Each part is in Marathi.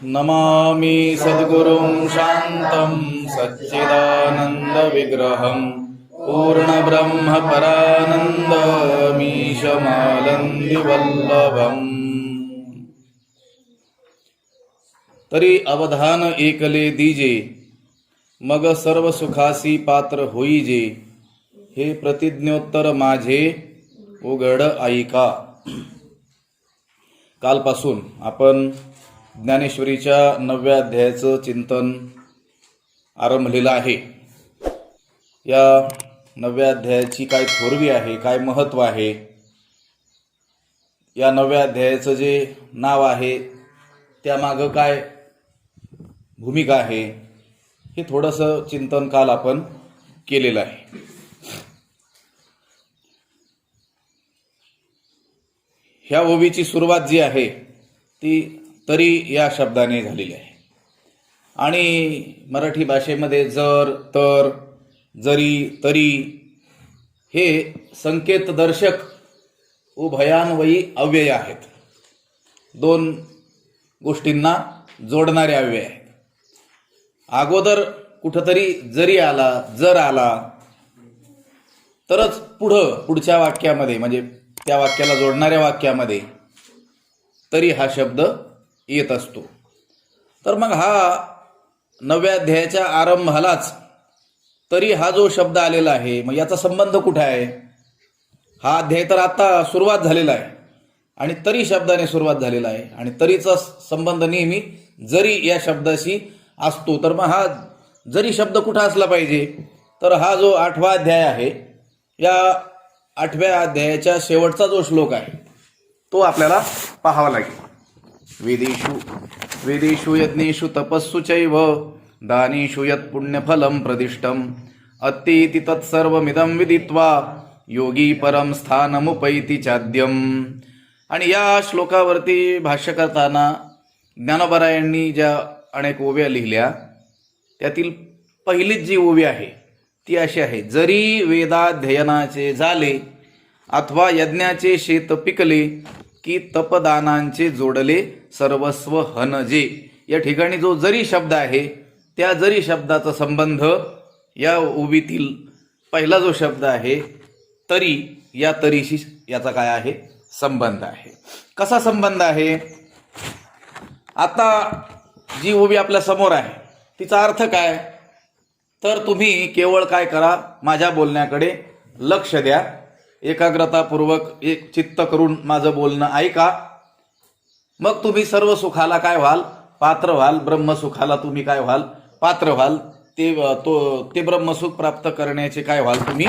नमामि सद्गुरुं शान्तं सच्चिदानन्दविग्रहं पूर्णब्रह्मपरानन्दमीशमानन्दिवल्लभम्। तरी अवधान एकले दीजे, मग सर्व सुखासी पात्र होईजे, हे प्रतिज्ञोत्तर माझे उघड ऐका। कालपासून आपण ज्ञानेश्वरीच्या 9व्या अध्यायाचं चिंतन आरंभलेलं आहे। या 9व्या अध्यायाची काय थोरवी आहे, काय महत्त्व आहे, या 9व्या अध्यायाचं जे नाव आहे त्यामागं काय भूमिका आहे, हे थोडंसं चिंतन काल आपण केलेलं आहे। ह्या ओवीची सुरुवात जी आहे ती तरी या शब्दाने झालेली आहे आणि मराठी भाषेमध्ये जर, तर, जरी, तरी हे संकेतदर्शक उभयान्वयी अव्यय आहेत। दोन गोष्टींना जोडणारे अव्यय आहेत। अगोदर कुठंतरी जरी आला, जर आला तरच पुढच्या वाक्यामध्ये, म्हणजे त्या वाक्याला जोडणाऱ्या वाक्यामध्ये तरी हा शब्द येत असतो। तर मग हा 9व्या अध्यायाच्या आरंभालाच तरी हा जो शब्द आलेला आहे, मग याचा संबंध कुठे आहे? हा अध्याय तर आता सुरुवात झालेला आहे आणि तरी शब्दाने सुरुवात झालेला आहे आणि तरीचा संबंध नेहमी जरी या शब्दाशी असतो। तर मग हा जरी शब्द कुठं असला पाहिजे? तर हा जो 8वा अध्याय आहे, या 8व्या अध्यायाच्या शेवटचा जो श्लोक आहे तो आपल्याला पाहावा लागेल। वेदेषु यज्ञेषु तपस्सु चैव दानेषु यत् पुण्यफलं प्रदिष्टम् अत्तेति तत्सर्वमिदं विदित्वा योगी परम स्थानमुपैति चाद्यम्। आणि या श्लोकावरती भाष्य करताना ज्ञानोबरायांनी ज्या अनेक ओव्या लिहिल्या त्यातील पहिलीच जी ओवी आहे ती अशी आहे, जरी वेदाध्ययनाचे झाले अथवा यज्ञाचे शेत पिकले की तपदानांचे जोडले सर्वस्व हनजे। या ठिकाणी जो जरी शब्द आहे त्या जरी शब्दाचा संबंध या ओवीतील पहिला जो शब्द आहे तरी, या तरीशी याचा काय आहे? संबंध आहे। कसा संबंध आहे? आता जी ओवी आपल्या समोर आहे तिचा अर्थ काय? तर तुम्ही केवळ काय करा, माझ्या बोलण्याकडे लक्ष द्या, एकाग्रतापूर्वक एक चित्त करून माझं बोलणं ऐका, मग तुम्ही सर्व सुखाला काय व्हाल? पात्र व्हाल। ब्रह्मसुखाला तुम्ही काय व्हाल? पात्र व्हाल। ते ब्रह्मसुख प्राप्त करण्याचे काय व्हाल? तुम्ही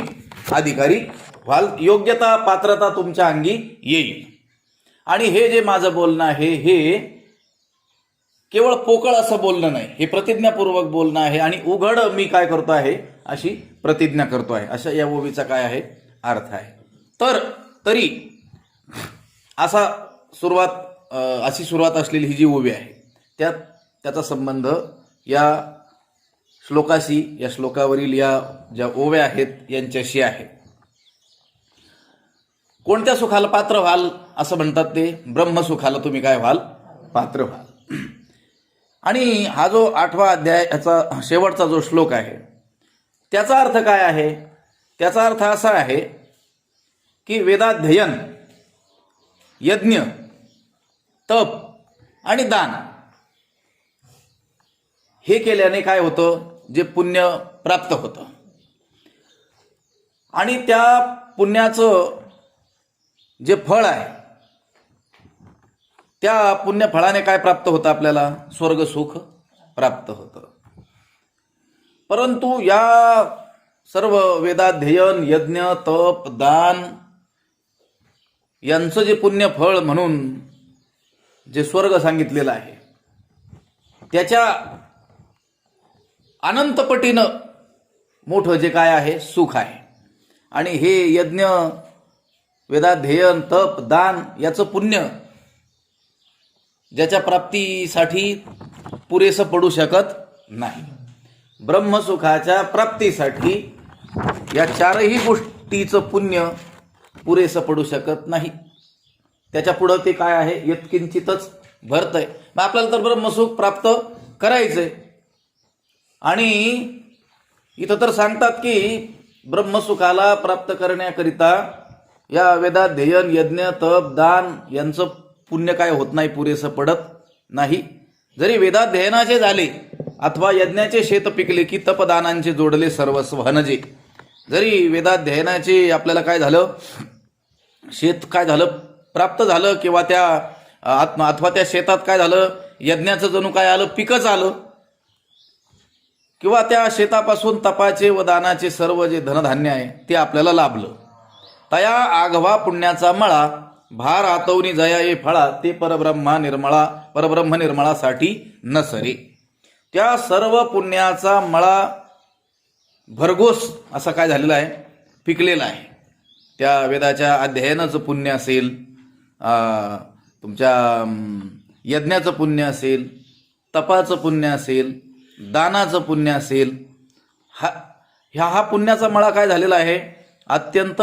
अधिकारी व्हाल। योग्यता, पात्रता तुमच्या अंगी येईल। आणि हे जे माझं बोलणं आहे हे केवळ पोकळ असं बोलणं नाही, हे प्रतिज्ञापूर्वक बोलणं आहे आणि उघड मी काय करतो आहे अशी प्रतिज्ञा करतो आहे, अशा या ओवीचा काय आहे? अर्थ आहे। तर तरी अशी सुरुवात असलेली ही जी ओवी आहे त्याचा संबंध या श्लोकाशी, या श्लोकावरील या ज्या ओव्या आहेत यांच्याशी आहे। कोणत्या सुखाला पात्र व्हाल असं म्हणतात? ते ब्रह्मसुखाला तुम्ही काय व्हाल? पात्र व्हाल। आणि हा जो 8वा अध्याय याचा शेवटचा जो श्लोक आहे त्याचा अर्थ काय आहे? त्याचा अर्थ असा आहे की वेदाध्ययन, यज्ञ, तप आणि दान हे केल्याने काय होतं? जे पुण्य प्राप्त होतं आणि त्या पुण्याचं जे फळ आहे त्या पुण्यफळाने काय प्राप्त होतं? आपल्याला स्वर्ग सुख प्राप्त होतं। परंतु या सर्व वेदाध्ययन, यज्ञ, तप, दान यांचं जे पुण्यफळ म्हणून जे स्वर्ग सांगितलेलं आहे त्याच्या अनंतपटीनं मोठं जे काय आहे? सुख आहे। आणि हे यज्ञ, वेदाध्ययन, तप, दान याचं पुण्य ज्याच्या प्राप्तीसाठी पुरेसं पडू शकत नाही। ब्रह्मसुखाच्या प्राप्तीसाठी या चारही गोष्टीचं पुण्य पुरेसं पडू शकत नाही। त्याच्या पुढं ते काय आहे? यत्किंचितच भरतंय. मग आपल्याला तर ब्रह्मसुख प्राप्त करायचंय. आणि इथं तर सांगतात की ब्रह्मसुखाला प्राप्त करण्याकरिता या वेदाध्ययन, यज्ञ, तप, दान यांचं पुण्य काय होत नाही, पुरेसं पडत नाही. जरी वेदाध्ययनाचे झाले अथवा यज्ञाचे शेत पिकले की तपदानांचे जोडले सर्वस्व हनजे. जरी वेदाध्ययनाचे आपल्याला काय झालं, शेत काय झालं प्राप्त झालं, किंवा त्या अथवा त्या शेतात काय झालं, यज्ञाचं जणू काय आलं, पिकच आलं, किंवा त्या शेतापासून तपाचे व दानाचे सर्व जे धनधान्य आहे ते आपल्याला लाभलं. तया आघवा पुण्याचा मळा भार आतवनी जया ये फळा ते परब्रह्म निर्मळासाठी नसरे. त्या सर्व पुण्याचा मळा भरघोस असा काय झालेला आहे, पिकलेला आहे. त्या वेदाच्या अध्ययनाचं पुण्य असेल, तुमच्या यज्ञाचं पुण्य असेल, तपाचं पुण्य असेल, दानाचं पुण्य असेल, हा पुण्याचा मळा काय झालेला आहे, अत्यंत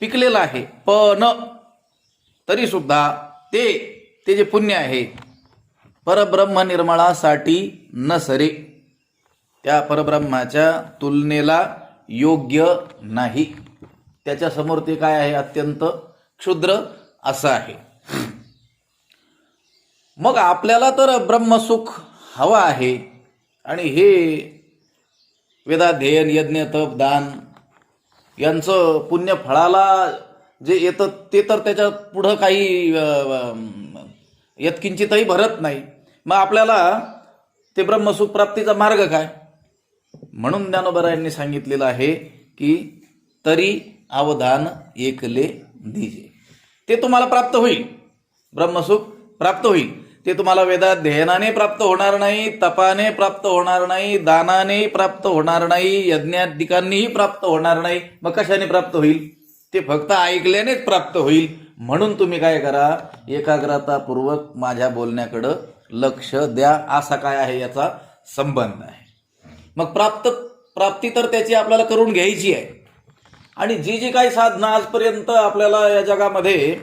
पिकलेला आहे. पण तरी सुद्धा ते जे पुण्य आहे परब्रह्म निर्मळासाठी न सरे, त्या परब्रह्माच्या तुलनेला योग्य नाही. त्याच्या समोर ते काय आहे, अत्यंत क्षुद्र असं आहे. मग आपल्याला तर ब्रह्मसुख हवं आहे, आणि हे वेदाध्ययन, यज्ञ, तप, दान यांचं पुण्य फळाला जे येतं ते तर त्याच्या पुढं काही यत्किंचितही भरत नाही. मग आपल्याला ते ब्रह्मसुख प्राप्तीचा मार्ग काय? म्हणून ज्ञानोबरायांनी सांगितलेलं आहे की तरी अवधान एकले दीजे. ते तुम्हाला प्राप्त होईल, ब्रह्मसुख प्राप्त होईल. ते तुम्हाला वेदाध्ययनाने प्राप्त होणार नाही, तपाने प्राप्त होणार नाही, दानाने प्राप्त होणार नाही, यज्ञाधिकांनीही प्राप्त होणार नाही. मग कशाने प्राप्त होईल? ते फक्त ऐकल्यानेच प्राप्त होईल. म्हणून तुम्ही काय करा, एकाग्रतापूर्वक माझ्या बोलण्याकडं लक्ष द्या. असा काय आहे याचा संबंध आहे. मग प्राप्ती तर त्याची आपल्याला करून घ्यायची आहे. आणि जी जी काही साधनं आजपर्यंत आपल्याला या जगामध्ये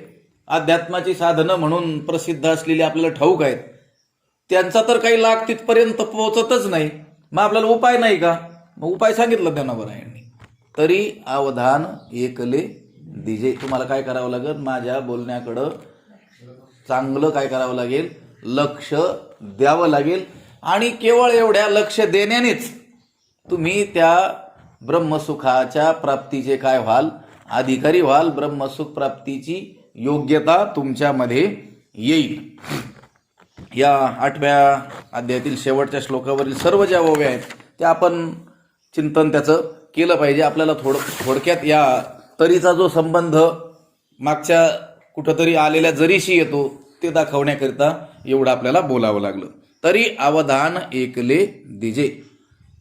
अध्यात्माची साधनं म्हणून प्रसिद्ध असलेली आपल्याला ठाऊक आहेत, त्यांचा तर काही लाभ तिथपर्यंत पोहोचतच नाही. मग आपल्याला उपाय नाही का? मग उपाय सांगितलं ज्ञानोबरायांनी. तरी अवधान एकले दिजे. तुम्हाला काय करावं लागेल, माझ्या बोलण्याकडं चांगलं काय करावं लागेल, लक्ष द्यावं लागेल. आणि केवळ एवढ्या लक्ष देण्यानेच तुम्ही त्या ब्रह्मसुखाच्या प्राप्तीचे काय व्हाल, अधिकारी व्हाल. ब्रह्मसुख प्राप्तीची योग्यता तुमच्यामध्ये येईल. या 8व्या अध्यायातील शेवटच्या श्लोकावरील सर्व ज्या ओव्या आहेत त्या आपण चिंतन त्याचं केलं पाहिजे. आपल्याला थोडक्यात या तरीचा जो संबंध मागच्या कुठंतरी आलेल्या जरीशी येतो ते दाखवण्याकरिता एवढं आपल्याला बोलावं लागलं. तरी अवधान एकले दिजे.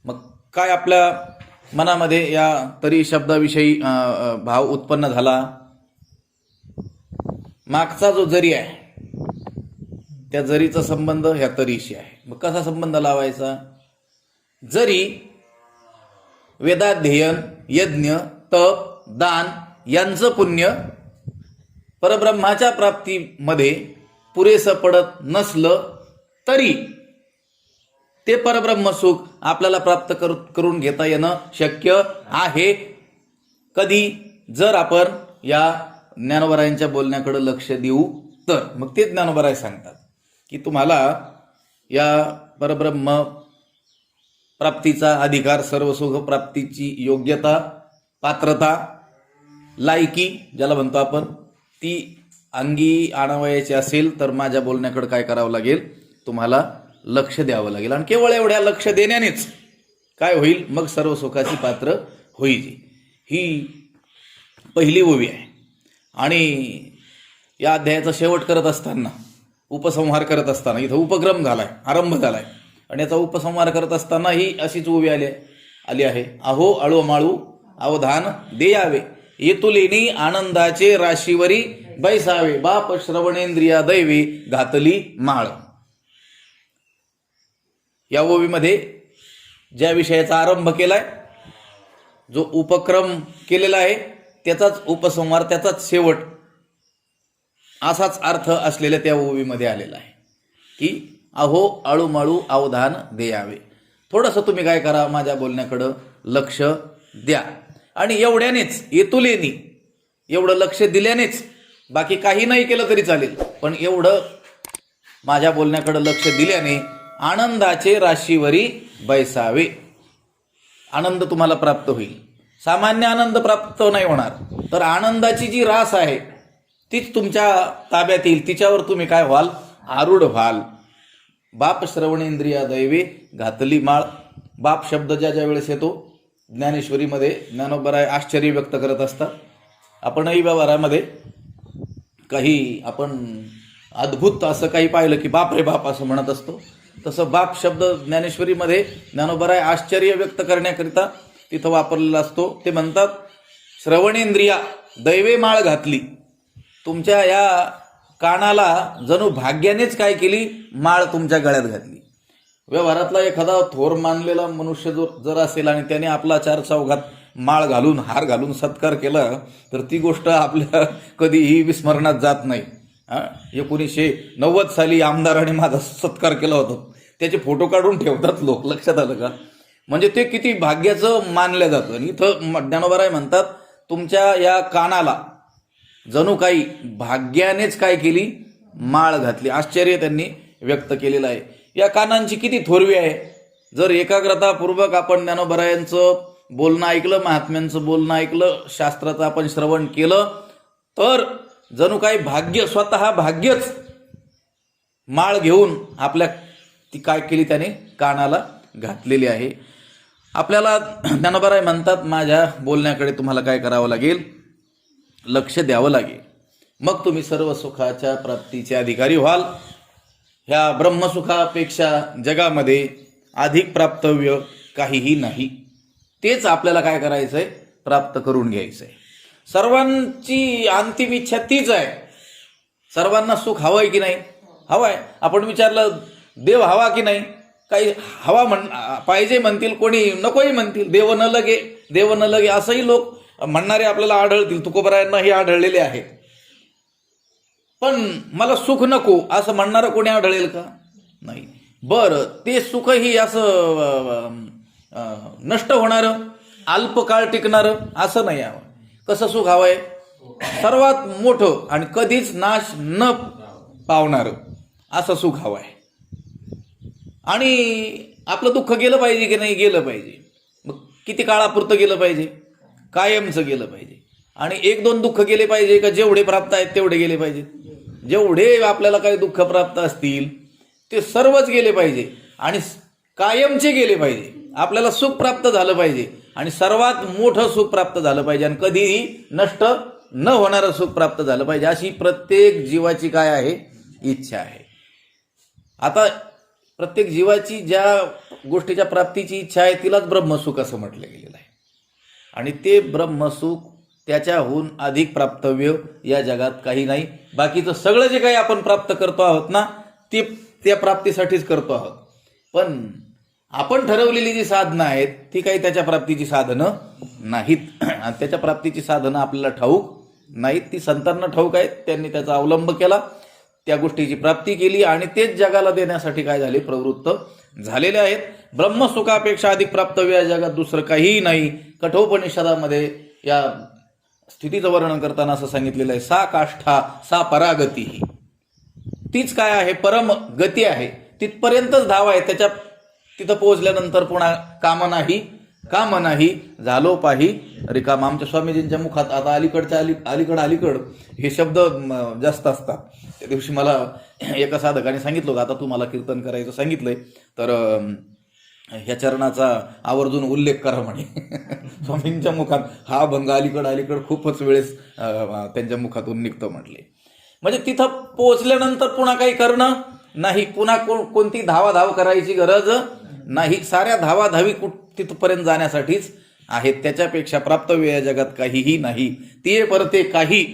मग काय आपल्या मनामध्ये या तरी शब्दाविषयी भाव उत्पन्न झाला? मागचा जो जरी आहे त्या जरीचा संबंध ह्या तरीशी आहे. मग कसा संबंध लावायचा? जरी वेदाध्ययन, यज्ञ, तप, दान यांचं पुण्य परब्रह्माच्या प्राप्तीमध्ये पुरेसं पडत नसलं तरी ते परब्रह्म सुख आपल्याला प्राप्त करून घेता येणं शक्य आहे. कधी? जर आपण या ज्ञानोबरायांच्या बोलण्याकडे लक्ष देऊ तर. मग ते ज्ञानोबराय सांगतात की तुम्हाला या परब्रह्म प्राप्तीचा अधिकार, सर्व सुख प्राप्तीची योग्यता, पात्रता, लायकी ज्याला म्हणतो आपण, ती अंगी आणावयाची असेल तर माझ्या बोलण्याकडे काय करावं लागेल, तुम्हाला लक्ष द्यावं लागेल. आणि केवळ एवढ्या लक्ष देण्यानेच काय होईल, मग सर्व सुखाची पात्र होईल. ही पहिली ओवी आहे. आणि या अध्यायाचा शेवट करत असताना, उपसंहार करत असताना, इथं उपक्रम झालाय, आरंभ झालाय, आणि याचा उपसंहार करत असताना ही अशीच ओवी आली आहे. अहो अळोमाळू अवधान देयावे, येतुलेनी आनंदाचे राशीवरी बैसावे, बाप श्रवणेंद्रिया दैवी घातली माळ. या ओवीमध्ये ज्या विषयाचा आरंभ केलाय, जो उपक्रम केलेला आहे, त्याचाच उपसंहार, त्याचाच शेवट असाच अर्थ असलेल्या त्या ओवीमध्ये आलेला आहे. की अहो आळूमाळू अवधान द्यावे. थोडंसं तुम्ही काय करा, माझ्या बोलण्याकडं लक्ष द्या. आणि एवढ्यानेच येतुलेनी एवढं लक्ष दिल्यानेच, बाकी काही नाही केलं तरी चालेल, पण एवढं माझ्या बोलण्याकडं लक्ष दिल्याने आनंदाचे राशीवरी बैसावे. आनंद तुम्हाला प्राप्त होईल. सामान्य आनंद प्राप्त नाही होणार, तर आनंदाची जी रास आहे तीच तुमच्या ताब्यात येईल. तिच्यावर तुम्ही काय व्हाल, आरूढ व्हाल. बाप श्रवणेंद्रिया दैवे घातली माळ. बाप शब्द ज्या वेळेस येतो ज्ञानेश्वरीमध्ये ज्ञानोबराय आश्चर्य व्यक्त करत असतात. आपणही व्यवहारामध्ये काही आपण अद्भुत असं काही पाहिलं की बाप रे बाप असं म्हणत असतो. तसं बाप शब्द ज्ञानेश्वरीमध्ये ज्ञानोबराय आश्चर्य व्यक्त करण्याकरिता तिथं वापरलेला असतो. ते म्हणतात श्रवणेंद्रिया दैवे माळ घातली. तुमच्या या कानाला जणू भाग्यानेच काय केली, माळ तुमच्या गळ्यात घातली. व्यवहारातला एखादा थोर मानलेला मनुष्य जर असेल आणि त्याने आपला चार चौघात माळ घालून हार घालून सत्कार केला, तर ती गोष्ट आपल्या कधीही विस्मरणात जात नाही. 1990 साली आमदाराने माझा सत्कार केला होता, त्याचे फोटो काढून ठेवतात लोक. लक्षात आलं का? म्हणजे ते किती भाग्याचं मानलं जातं. आणि इथं ज्ञानोबराय म्हणतात तुमच्या या कानाला जणू काही भाग्यानेच काय केली, माळ घातली. आश्चर्य त्यांनी व्यक्त केलेलं आहे. या कानांची किती थोरवी आहे. जर एकाग्रतापूर्वक आपण ज्ञानोबरायांचं बोलणं ऐकलं, महात्म्यांचं बोलणं ऐकलं, शास्त्राचं आपण श्रवण केलं, तर जणू काही भाग्य, स्वतः भाग्यच माळ घेऊन आपल्या ती काय केली त्याने कानाला घातलेली आहे. आपल्याला ज्ञानोबराय म्हणतात माझ्या बोलण्याकडे तुम्हाला काय करावं लागेल, लक्ष द्यावं लागेल. मग तुम्ही सर्व सुखाच्या प्राप्तीचे अधिकारी व्हाल. ह्या ब्रह्मसुखापेक्षा जगामध्ये अधिक प्राप्तव्य काहीही नाही. तेच आपल्याला काय करायचंय, प्राप्त करून घ्यायचंय. सर्वांची अंतिम इच्छा तीच आहे. सर्वांना सुख हवंय की नाही, हवंय. आपण विचारलं देव हवा की नाही, काही हवा पाहिजे म्हणतील, कोणी नकोही म्हणतील. देव न लगे असंही लोक म्हणणारे आपल्याला आढळतील. तुकोबरायांनाही आढळलेले आहे. पण मला सुख नको असं म्हणणारं कोणी आढळेल का? नाही. बरं, ते सुखही असं नष्ट होणारं, अल्पकाळ टिकणारं असं नाही हवं. कसं सुख हवंय, सर्वात मोठं आणि कधीच नाश न पावणारं असं सुख हवंय. आणि आपलं दुःख गेलं पाहिजे की नाही, गेलं पाहिजे. मग किती काळापुरतं गेलं पाहिजे, कायमचं गेलं पाहिजे. आणि 1-2 दुःख गेले पाहिजे का, जेवढे प्राप्त आहेत तेवढे गेले पाहिजे. जेवढे आपल्याला काही दुःख प्राप्त असतील ते सर्वच गेले पाहिजे आणि कायमचे गेले पाहिजे. आपल्याला सुख प्राप्त झालं पाहिजे आणि सर्वात मोठं सुख प्राप्त झालं पाहिजे आणि कधीही नष्ट न होणारं सुख प्राप्त झालं पाहिजे. अशी प्रत्येक जीवाची काय आहे, इच्छा आहे. आता प्रत्येक जीवाची ज्या गोष्टीच्या प्राप्तीची इच्छा आहे तिलाच ब्रह्मसुख असं म्हटलं गेलेलं आहे. आणि ते ब्रह्मसुख त्याच्याहून अधिक प्राप्तव्य या जगात काही नाही. बाकीचं सगळं जे काही आपण प्राप्त करतो आहोत ना, ते त्या प्राप्तीसाठीच करतो आहोत. पण आपण ठरवलेली जी साधनं आहेत ती काही त्याच्या प्राप्तीची साधनं नाहीत. आणि त्याच्या प्राप्तीची साधनं आपल्याला ठाऊक नाहीत. ती संतांना ठाऊक आहेत. त्यांनी त्याचा अवलंब केला, त्या गोष्टीची प्राप्ती केली आणि तेच जगाला देण्यासाठी काय झाले, प्रवृत्त झालेले आहेत. ब्रह्मसुखापेक्षा अधिक प्राप्तव्य या जगात दुसरं काहीही नाही. कठोपनिषदामध्ये या स्थितीचं वर्णन करताना असं सांगितलेलं आहे, सा काष्ठा सा परागती. तीच काय आहे, परम गती आहे. तिथपर्यंतच धाव आहे. तिथं पोहोचल्यानंतर पुन्हा काम नाही झालो पाही रिकाम. आमच्या स्वामीजींच्या मुखात आता अलीकड हे शब्द जास्त असतात. त्या दिवशी मला एका साधकाने सांगितलं होतं, आता तू मला कीर्तन करायचं सांगितलंय तर ह्या चरणाचा आवर्जून उल्लेख करा म्हणे. स्वामींच्या मुखात हा भंग अलीकड खूपच वेळेस त्यांच्या मुखातून निघतं म्हटले. म्हणजे तिथं पोहोचल्यानंतर पुन्हा काही करणं नाही, पुन्हा कोणती धावाधाव करायची गरज नाही. साऱ्या धावाधावी तिथपर्यंत जाण्यासाठीच आहेत. त्याच्यापेक्षा प्राप्तव्य या जगात काहीही नाही. ते परते काही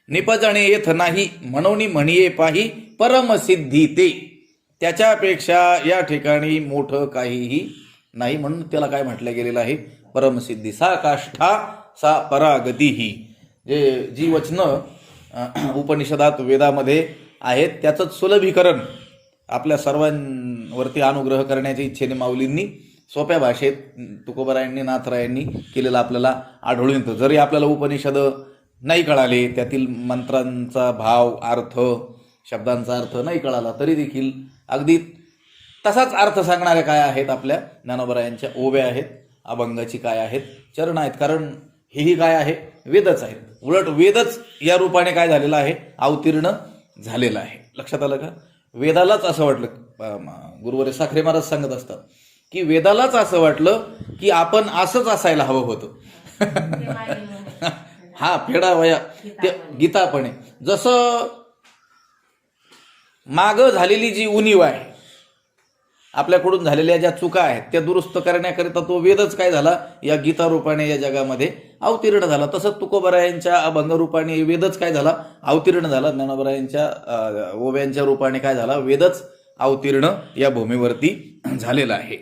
निपजणे येथ नाही, म्हणून म्हणिये पाही परमसिद्धी ते. त्याच्यापेक्षा या ठिकाणी मोठं काहीही नाही. म्हणून त्याला काय म्हटलं गेलेलं आहे, परमसिद्धी. सा काष्ठा सा परागती. ही जी वचनं उपनिषदात वेदामध्ये आहेत त्याचंच सुलभीकरण आपल्या सर्वांवरती अनुग्रह करण्याच्या इच्छेने माऊलींनी सोप्या भाषेत तुकोबारायांनी नाथरायांनी केलेलं आपल्याला आढळून येतं. जरी आपल्याला उपनिषद नाही कळाले, त्यातील मंत्रांचा भाव, अर्थ, शब्दांचा अर्थ नाही कळाला, तरी देखील अगदी तसाच अर्थ सांगणाऱ्या काय आहेत आपल्या ज्ञानोबरायांच्या ओव्या आहेत, अभंगाची काय आहेत, चरण आहेत. कारण हेही काय आहे, वेदच आहेत. उलट वेदच या रूपाने काय झालेला आहे, अवतीर्ण झालेला आहे. लक्षात आलं का? वेदालाच असं वाटलं, गुरुवारी साखरे महाराज सांगत असतात की वेदालाच असं वाटलं की आपण असंच असायला हवं होतं. हा फेडा वया ते गीतापणे जसं माग झालेली जी उणीव आहे, आपल्याकडून झालेल्या ज्या चुका आहेत त्या दुरुस्त करण्याकरिता तो वेदच काय झाला, या गीता रूपाने या जगामध्ये अवतीर्ण झाला. तसंच तुकोबारायांच्या अभंग रूपाने वेदच काय झाला, अवतीर्ण झाला. ज्ञानोबरायांच्या ओव्यांच्या रूपाने काय झाला, वेदच अवतीर्ण या भूमीवरती झालेलं आहे.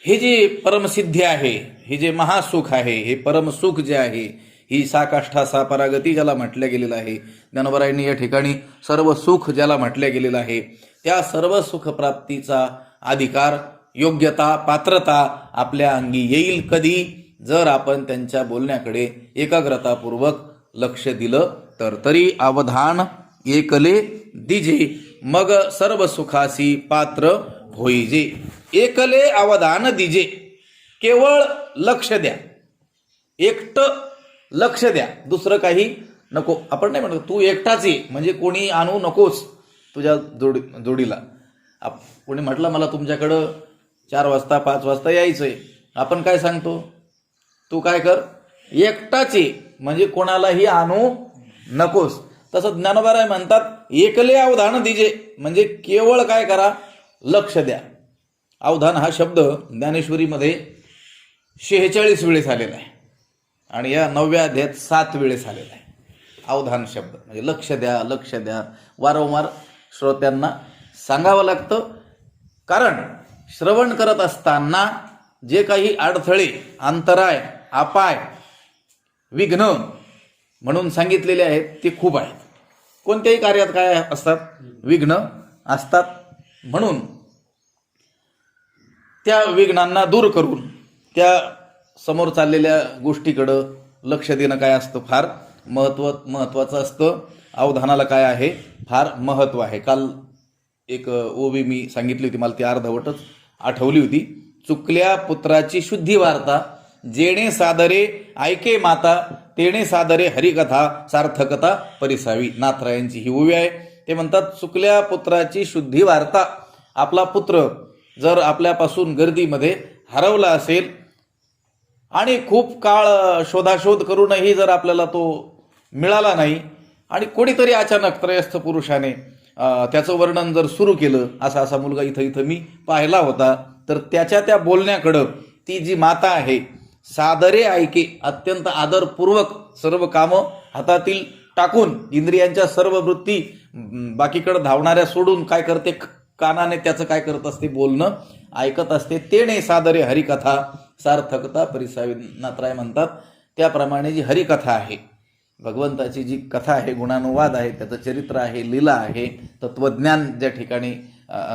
हे जे परमसिद्धी आहे, हे जे महासुख आहे, हे परमसुख जे आहे, ही साकाष्ठा सापरागती ज्याला म्हटलं गेलेलं आहे, ज्ञानोबरायांनी या ठिकाणी सर्व सुख ज्याला म्हटलं गेलेलं आहे, त्या सर्व सुखप्राप्तीचा अधिकार, योग्यता, पात्रता आपल्या अंगी येईल कधी, जर आपण त्यांच्या बोलण्याकडे एकाग्रतापूर्वक लक्ष दिलं तर. तरी अवधान एकले दिजे, मग सर्व सुखासी पात्र होईजे. एकले अवधान दिजे, केवळ लक्ष द्या, एकटं लक्ष द्या, दुसरं काही नको. आपण नाही म्हणतो तू एकटाच ये, म्हणजे कोणी आणू नकोस तुझ्या जोडीला. कोणी म्हटलं मला तुमच्याकडं 4 वाजता 5 वाजता यायचंय, आपण काय सांगतो, तू काय कर, एकटाच ये, म्हणजे कोणालाही आणू नकोस. तसं ज्ञानोबा म्हणतात एकले अवधान दिजे, म्हणजे केवळ काय करा, लक्ष द्या. अवधान हा शब्द ज्ञानेश्वरीमध्ये 46 वेळेस आलेला आहे आणि या 9व्या अध्यायात 7 वेळेस आलेला आहे. अवधान शब्द म्हणजे लक्ष द्या, लक्ष द्या. वारंवार श्रोत्यांना सांगावं लागतं, कारण श्रवण करत असताना जे काही अडथळे, अंतराय, अपाय, विघ्न म्हणून सांगितलेले आहेत ते खूप आहेत. कोणत्याही कार्यात काय असतात, विघ्न असतात. म्हणून त्या विघ्नांना दूर करून त्या समोर चाललेल्या गोष्टीकडं लक्ष देणं काय असतं, फार महत्वाचं असतं. अवधानाला काय आहे, फार महत्व आहे. काल एक ओवी मी सांगितली होती, मला ती अर्धवटच आठवली होती. चुकल्या पुत्राची शुद्धी वार्ता, जेणे सादरे ऐके माता, तेणे सादरे हरिकथा सार्थकता परिसावी. नाथरायांची ही ओवी आहे. ते म्हणतात चुकल्या पुत्राची शुद्धी वार्ता. आपला पुत्र जर आपल्यापासून गर्दीमध्ये हरवला असेल आणि खूप काळ शोधाशोध करूनही जर आपल्याला तो मिळाला नाही आणि कोणीतरी अचानक त्रयस्थ पुरुषाने त्याचं वर्णन जर सुरू केलं, असा असा मुलगा इथं इथं मी पाहिला होता, तर त्याच्या त्या बोलण्याकडं ती जी माता आहे सादरे ऐके, अत्यंत आदरपूर्वक सर्व कामं हातातील टाकून इंद्रियांच्या सर्व वृत्ती बाकीकडे धावणाऱ्या सोडून काय करते, कानाने त्याचं काय करत असते, बोलणं ऐकत असते. तेणे सादरे हरिकथा सार्थकता परिसावी. नाथराय म्हणतात त्याप्रमाणे जी हरिकथा आहे, भगवंताची जी कथा आहे, गुणानुवाद आहे, त्याचं चरित्र आहे, लीला आहे, तत्वज्ञान ज्या ठिकाणी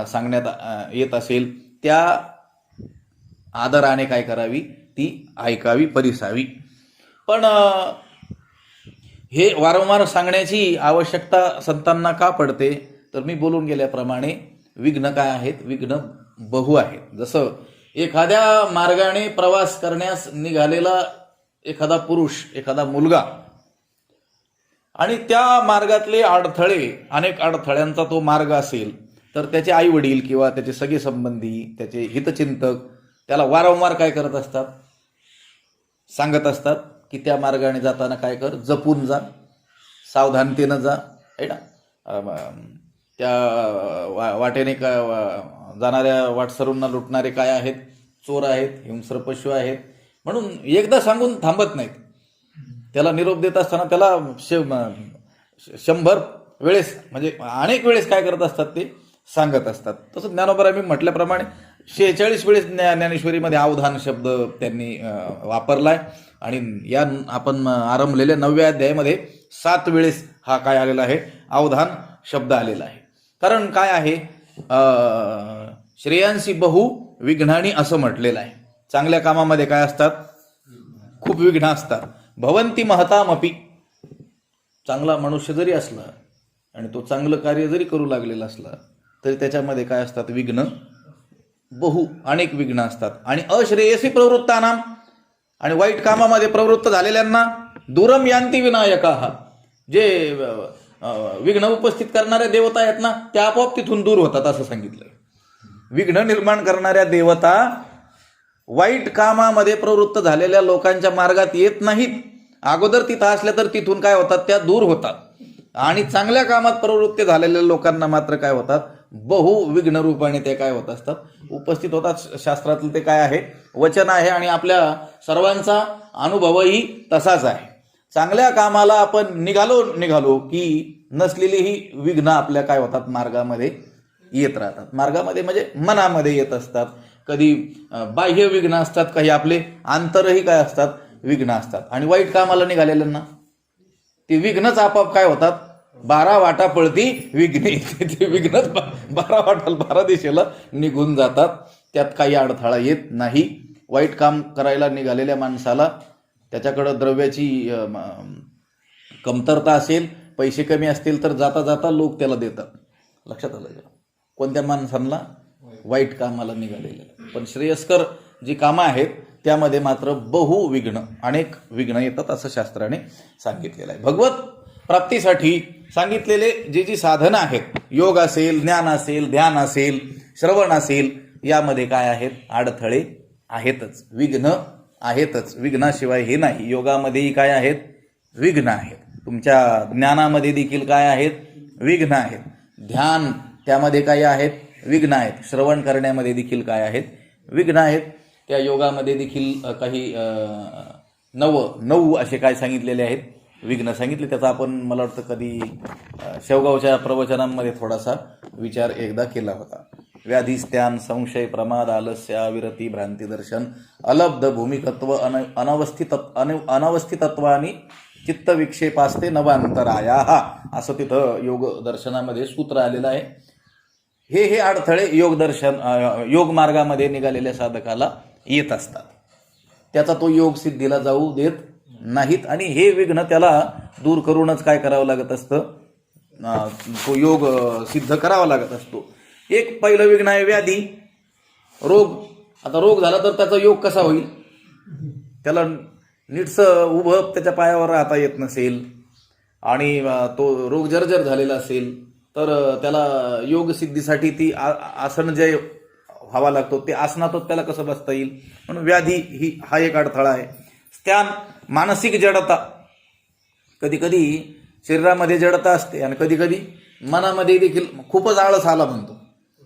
सांगण्यात येत असेल त्या आदराने काय करावी, ती ऐकावी, परिसावी. पण हे वारंवार सांगण्याची आवश्यकता संतांना का पडते, तर मी बोलून गेल्याप्रमाणे विघ्न काय आहेत, विघ्न बहु आहेत. जसं एखाद्या मार्गाने प्रवास करण्यास निघालेला एखादा पुरुष, एखादा मुलगा, आणि त्या मार्गातले अडथळे, अनेक अडथळ्यांचा तो मार्ग असेल, तर त्याचे आई वडील किंवा त्याचे सगळे संबंधी, त्याचे हितचिंतक त्याला वारंवार काय करत असतात, सांगत असतात की त्या मार्गाने जाताना काय कर, जपून जा, सावधानतेनं जा, आहे ना. त्या वाटेने जाणाऱ्या वाटसरूंना लुटणारे काय आहेत, चोर आहेत, हिंस्र पशु आहेत. म्हणून एकदा सांगून थांबत नाहीत. त्याला निरोप देत असताना त्याला 100 वेळेस, म्हणजे अनेक वेळेस काय करत असतात, ते सांगत असतात. तसं ज्ञानोबा मी म्हटल्याप्रमाणे 46 वेळेस ज्ञानेश्वरीमध्ये अवधान शब्द त्यांनी वापरलाय आणि या आपण आरंभलेल्या 9व्या अध्यायामध्ये 7 वेळेस हा काय आलेला आहे, अवधान शब्द आलेला आहे. कारण काय आहे, श्रेयांसी बहु विघ्नानी असं म्हटलेलं आहे. चांगल्या कामामध्ये काय असतात, खूप विघ्न असतात. भवंती महतामपि, चांगला मनुष्य जरी असला आणि तो चांगलं कार्य जरी करू लागलेला असला तरी त्याच्यामध्ये काय असतात, विघ्न बहु, अनेक विघ्न असतात. आणि अश्रेयसी प्रवृत्तानाम, आणि वाईट कामामध्ये प्रवृत्त झालेल्यांना दूरम यांती विनायकाः, जे विघ्न उपस्थित करणाऱ्या देवता आहेत ना त्या आपोआप तिथून दूर होतात असं सांगितलंय. विघ्न निर्माण करणाऱ्या देवता वाईट कामामध्ये प्रवृत्त झालेल्या लोकांच्या मार्गात येत नाहीत. अगोदर तिथं असल्या तर तिथून काय होतात, त्या दूर होतात. आणि चांगल्या कामात प्रवृत्त झालेल्या लोकांना मात्र काय होतात, बहु विघ्न रूपाने ते काय होत असतात, उपस्थित होतात. शास्त्रातलं ते काय आहे, वचन आहे आणि आपल्या सर्वांचा अनुभवही तसाच आहे. चांगल्या कामाला आपण निघालो की नसलेली ही विघ्न आपल्या काय होतात, मार्गामध्ये येत राहतात. मार्गामध्ये म्हणजे मनामध्ये येत असतात. कधी बाह्य विघ्न असतात, काही आपले आंतरही काय असतात, विघ्न असतात. आणि वाईट कामाला निघालेल्यांना ती विघ्नच आपाप काय होतात, 12 वाटा पळती विघ्ने, ते विघ्नच 12 वाटाला 12 दिशेला निघून जातात. त्यात काही अडथळा येत नाही. वाईट काम करायला निघालेल्या माणसाला त्याच्याकडं द्रव्याची कमतरता असेल, पैसे कमी असतील तर जाता जाता लोक त्याला देतात. लक्षात आलं का? कोणत्या माणसांना, वाईट कामाला निघालेल्या. पण श्रेयस्कर जी कामं आहेत त्यामध्ये मात्र बहु विघ्न, अनेक विघ्न येतात असं शास्त्राने सांगितलेलं आहे. भगवत प्राप्तीसाठी सांगितलेले जी साधनं आहेत, योग असेल, ज्ञान असेल, ध्यान असेल, श्रवण असेल, यामध्ये काय आहेत, अडथळे आहेतच, विघ्न आहेतच. विघ्नाशिवाय हे नाही. योगामध्येही काय आहेत, विघ्न आहेत. तुमच्या ज्ञानामध्ये देखील काय आहेत, विघ्न आहेत. ध्यान त्यामध्ये काय आहेत, विघ्न आहेत. श्रवण करण्यामध्ये देखील काय आहेत, विघ्न आहेत. त्या योगामध्ये देखील काही 9 असे काय सांगितलेले आहेत, विघ्न सांगितले. त्याचा आपण मला वाटतं कधी शेवगावच्या प्रवचनांमध्ये थोडासा विचार एकदा केला होता. व्याधिस्त्यान, संशय, प्रमाद, आलस्य, विरती, भ्रांती दर्शन, अलब्ध भूमिकत्व, अनवस्थितत्वानी चित्तविक्षेपास्ते नवांतराया, असं तिथं योग दर्शनामध्ये सूत्र आलेलं आहे. हे अडथळे योग मार्गामध्ये निघालेल्या साधकाला येत असतात. त्याचा तो योग सिद्धीला जाऊ देत नाहीत. आणि हे विघ्न त्याला दूर करूनच काय करावं लागत असतं, तो योग सिद्ध करावा लागत असतो. एक पहिलं विघ्न आहे व्याधी, रोग. आता रोग झाला तर त्याचा योग कसा होईल, त्याला नीटसं उभं त्याच्या पायावर राहता येत नसेल आणि तो रोग जर्जर झालेला असेल तर त्याला योग सिद्धीसाठी ती आसन जे व्हावा लागतो ते आसनातच त्याला कसं बसता येईल. म्हणून व्याधी हा एक अडथळा आहे. त्यान मानसिक जडता, कधी कधी शरीरामध्ये जडता असते आणि कधी कधी मनामध्ये देखील खूपच आळस आला म्हणतो.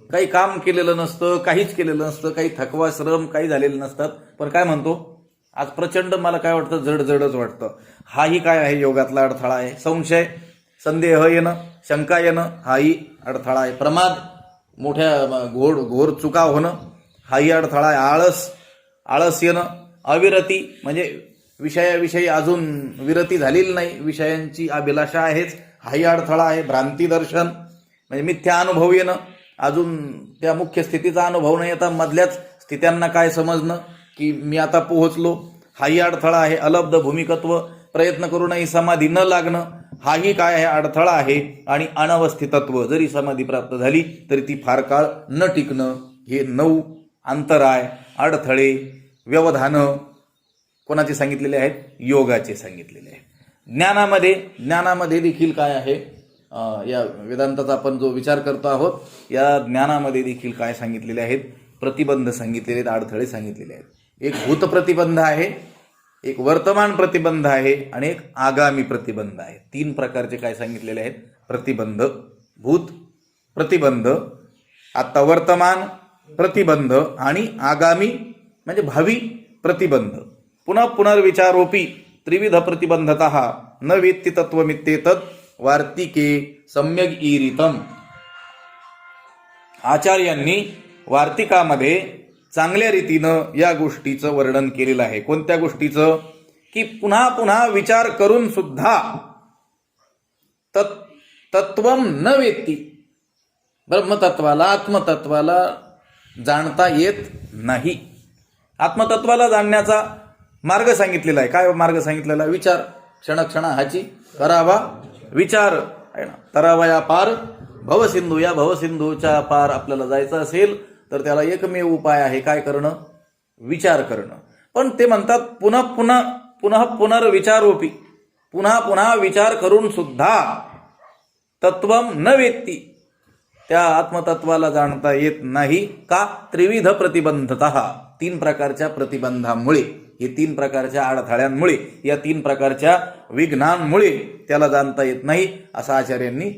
काही काम केलेलं नसतं, काहीच केलेलं नसतं, काही थकवा श्रम काही झालेले नसतात, पण काय म्हणतो, आज प्रचंड मला काय वाटतं, जडच वाटतं. हाही काय आहे, योगातला अडथळा आहे. संशय, संदेह येणं, शंका येणं, हाही अडथळा आहे. प्रमाद, मोठ्या घोर चुका होणं, हाही अडथळा आहे. आळस येणं. अविरती म्हणजे विषयाविषयी अजून विरती झालेली नाही, विषयांची अभिलाषा आहेच, हाही अडथळा आहे. भ्रांती दर्शन म्हणजे मिथ्या अनुभव येणं, अजून त्या मुख्य स्थितीचा अनुभव न येता मधल्याच स्थित्यांना काय समजणं की मी आता पोहोचलो, हाही अडथळा आहे. अलब्ध भूमिकत्व, प्रयत्न करूनही समाधी न लागणं, हाही काय आहे, अडथळा आहे. आणि अनवस्थितत्व, जरी समाधी प्राप्त झाली तरी ती फार काळ न टिकणं, हे 9 अंतराय, अडथळे, व्यवधानं कोणाचे सांगितलेले आहेत, योगाचे सांगितलेले आहेत. ज्ञानामध्ये देखील काय आहे, या वेदांताचा आपण जो विचार करतो आहोत, या ज्ञानामध्ये देखील काय सांगितलेले आहेत, प्रतिबंध सांगितलेले आहेत, अडथळे सांगितलेले आहेत. एक भूत प्रतिबंध आहे, एक वर्तमान प्रतिबंध आहे आणि एक आगामी प्रतिबंध आहे. 3 प्रकारचे काय सांगितलेले आहेत, प्रतिबंध. भूत प्रतिबंध, आता वर्तमान प्रतिबंध आणि आगामी म्हणजे भावी प्रतिबंध. पुनर्विचारोपी त्रिविध प्रतिबंधतः न वेत्ति तत्वमित्येतत् वार्तिके सम्यग ईरितम. आचार्यांनी वार्तिकामध्ये चांगल्या रीतीनं या गोष्टीचं वर्णन केलेलं आहे. कोणत्या गोष्टीचं, की पुन्हा पुन्हा विचार करून सुद्धा तत्वम न वेत्ती, ब्रह्मतत्वाला, आत्मतत्वाला जाणता येत नाही. आत्मतत्वाला जाणण्याचा मार्ग सांगितलेला आहे. काय मार्ग सांगितलेला? विचार. क्षणक्षणा हाची करावा विचार आहे ना. तरावया पार भवसिंधू. या भवसिंधूच्या पार आपल्याला जायचं असेल तर त्याला एकमेव उपाय आहे. काय करणं? विचार करणं. पण ते म्हणतात पुन्हा पुन्हा पुन्हा पुनर्विचारोपी, पुन्हा पुन्हा विचार करून सुद्धा तत्वम न वेत्ती, त्या आत्मतत्वाला जाणता येत नाही. का? त्रिविध प्रतिबंधतः, 3 प्रकारच्या प्रतिबंधामुळे, हे 3 प्रकारच्या अडथळ्यांमुळे, या 3 प्रकारच्या विघ्नांमुळे त्याला जाणता येत नाही, असं आचार्यांनी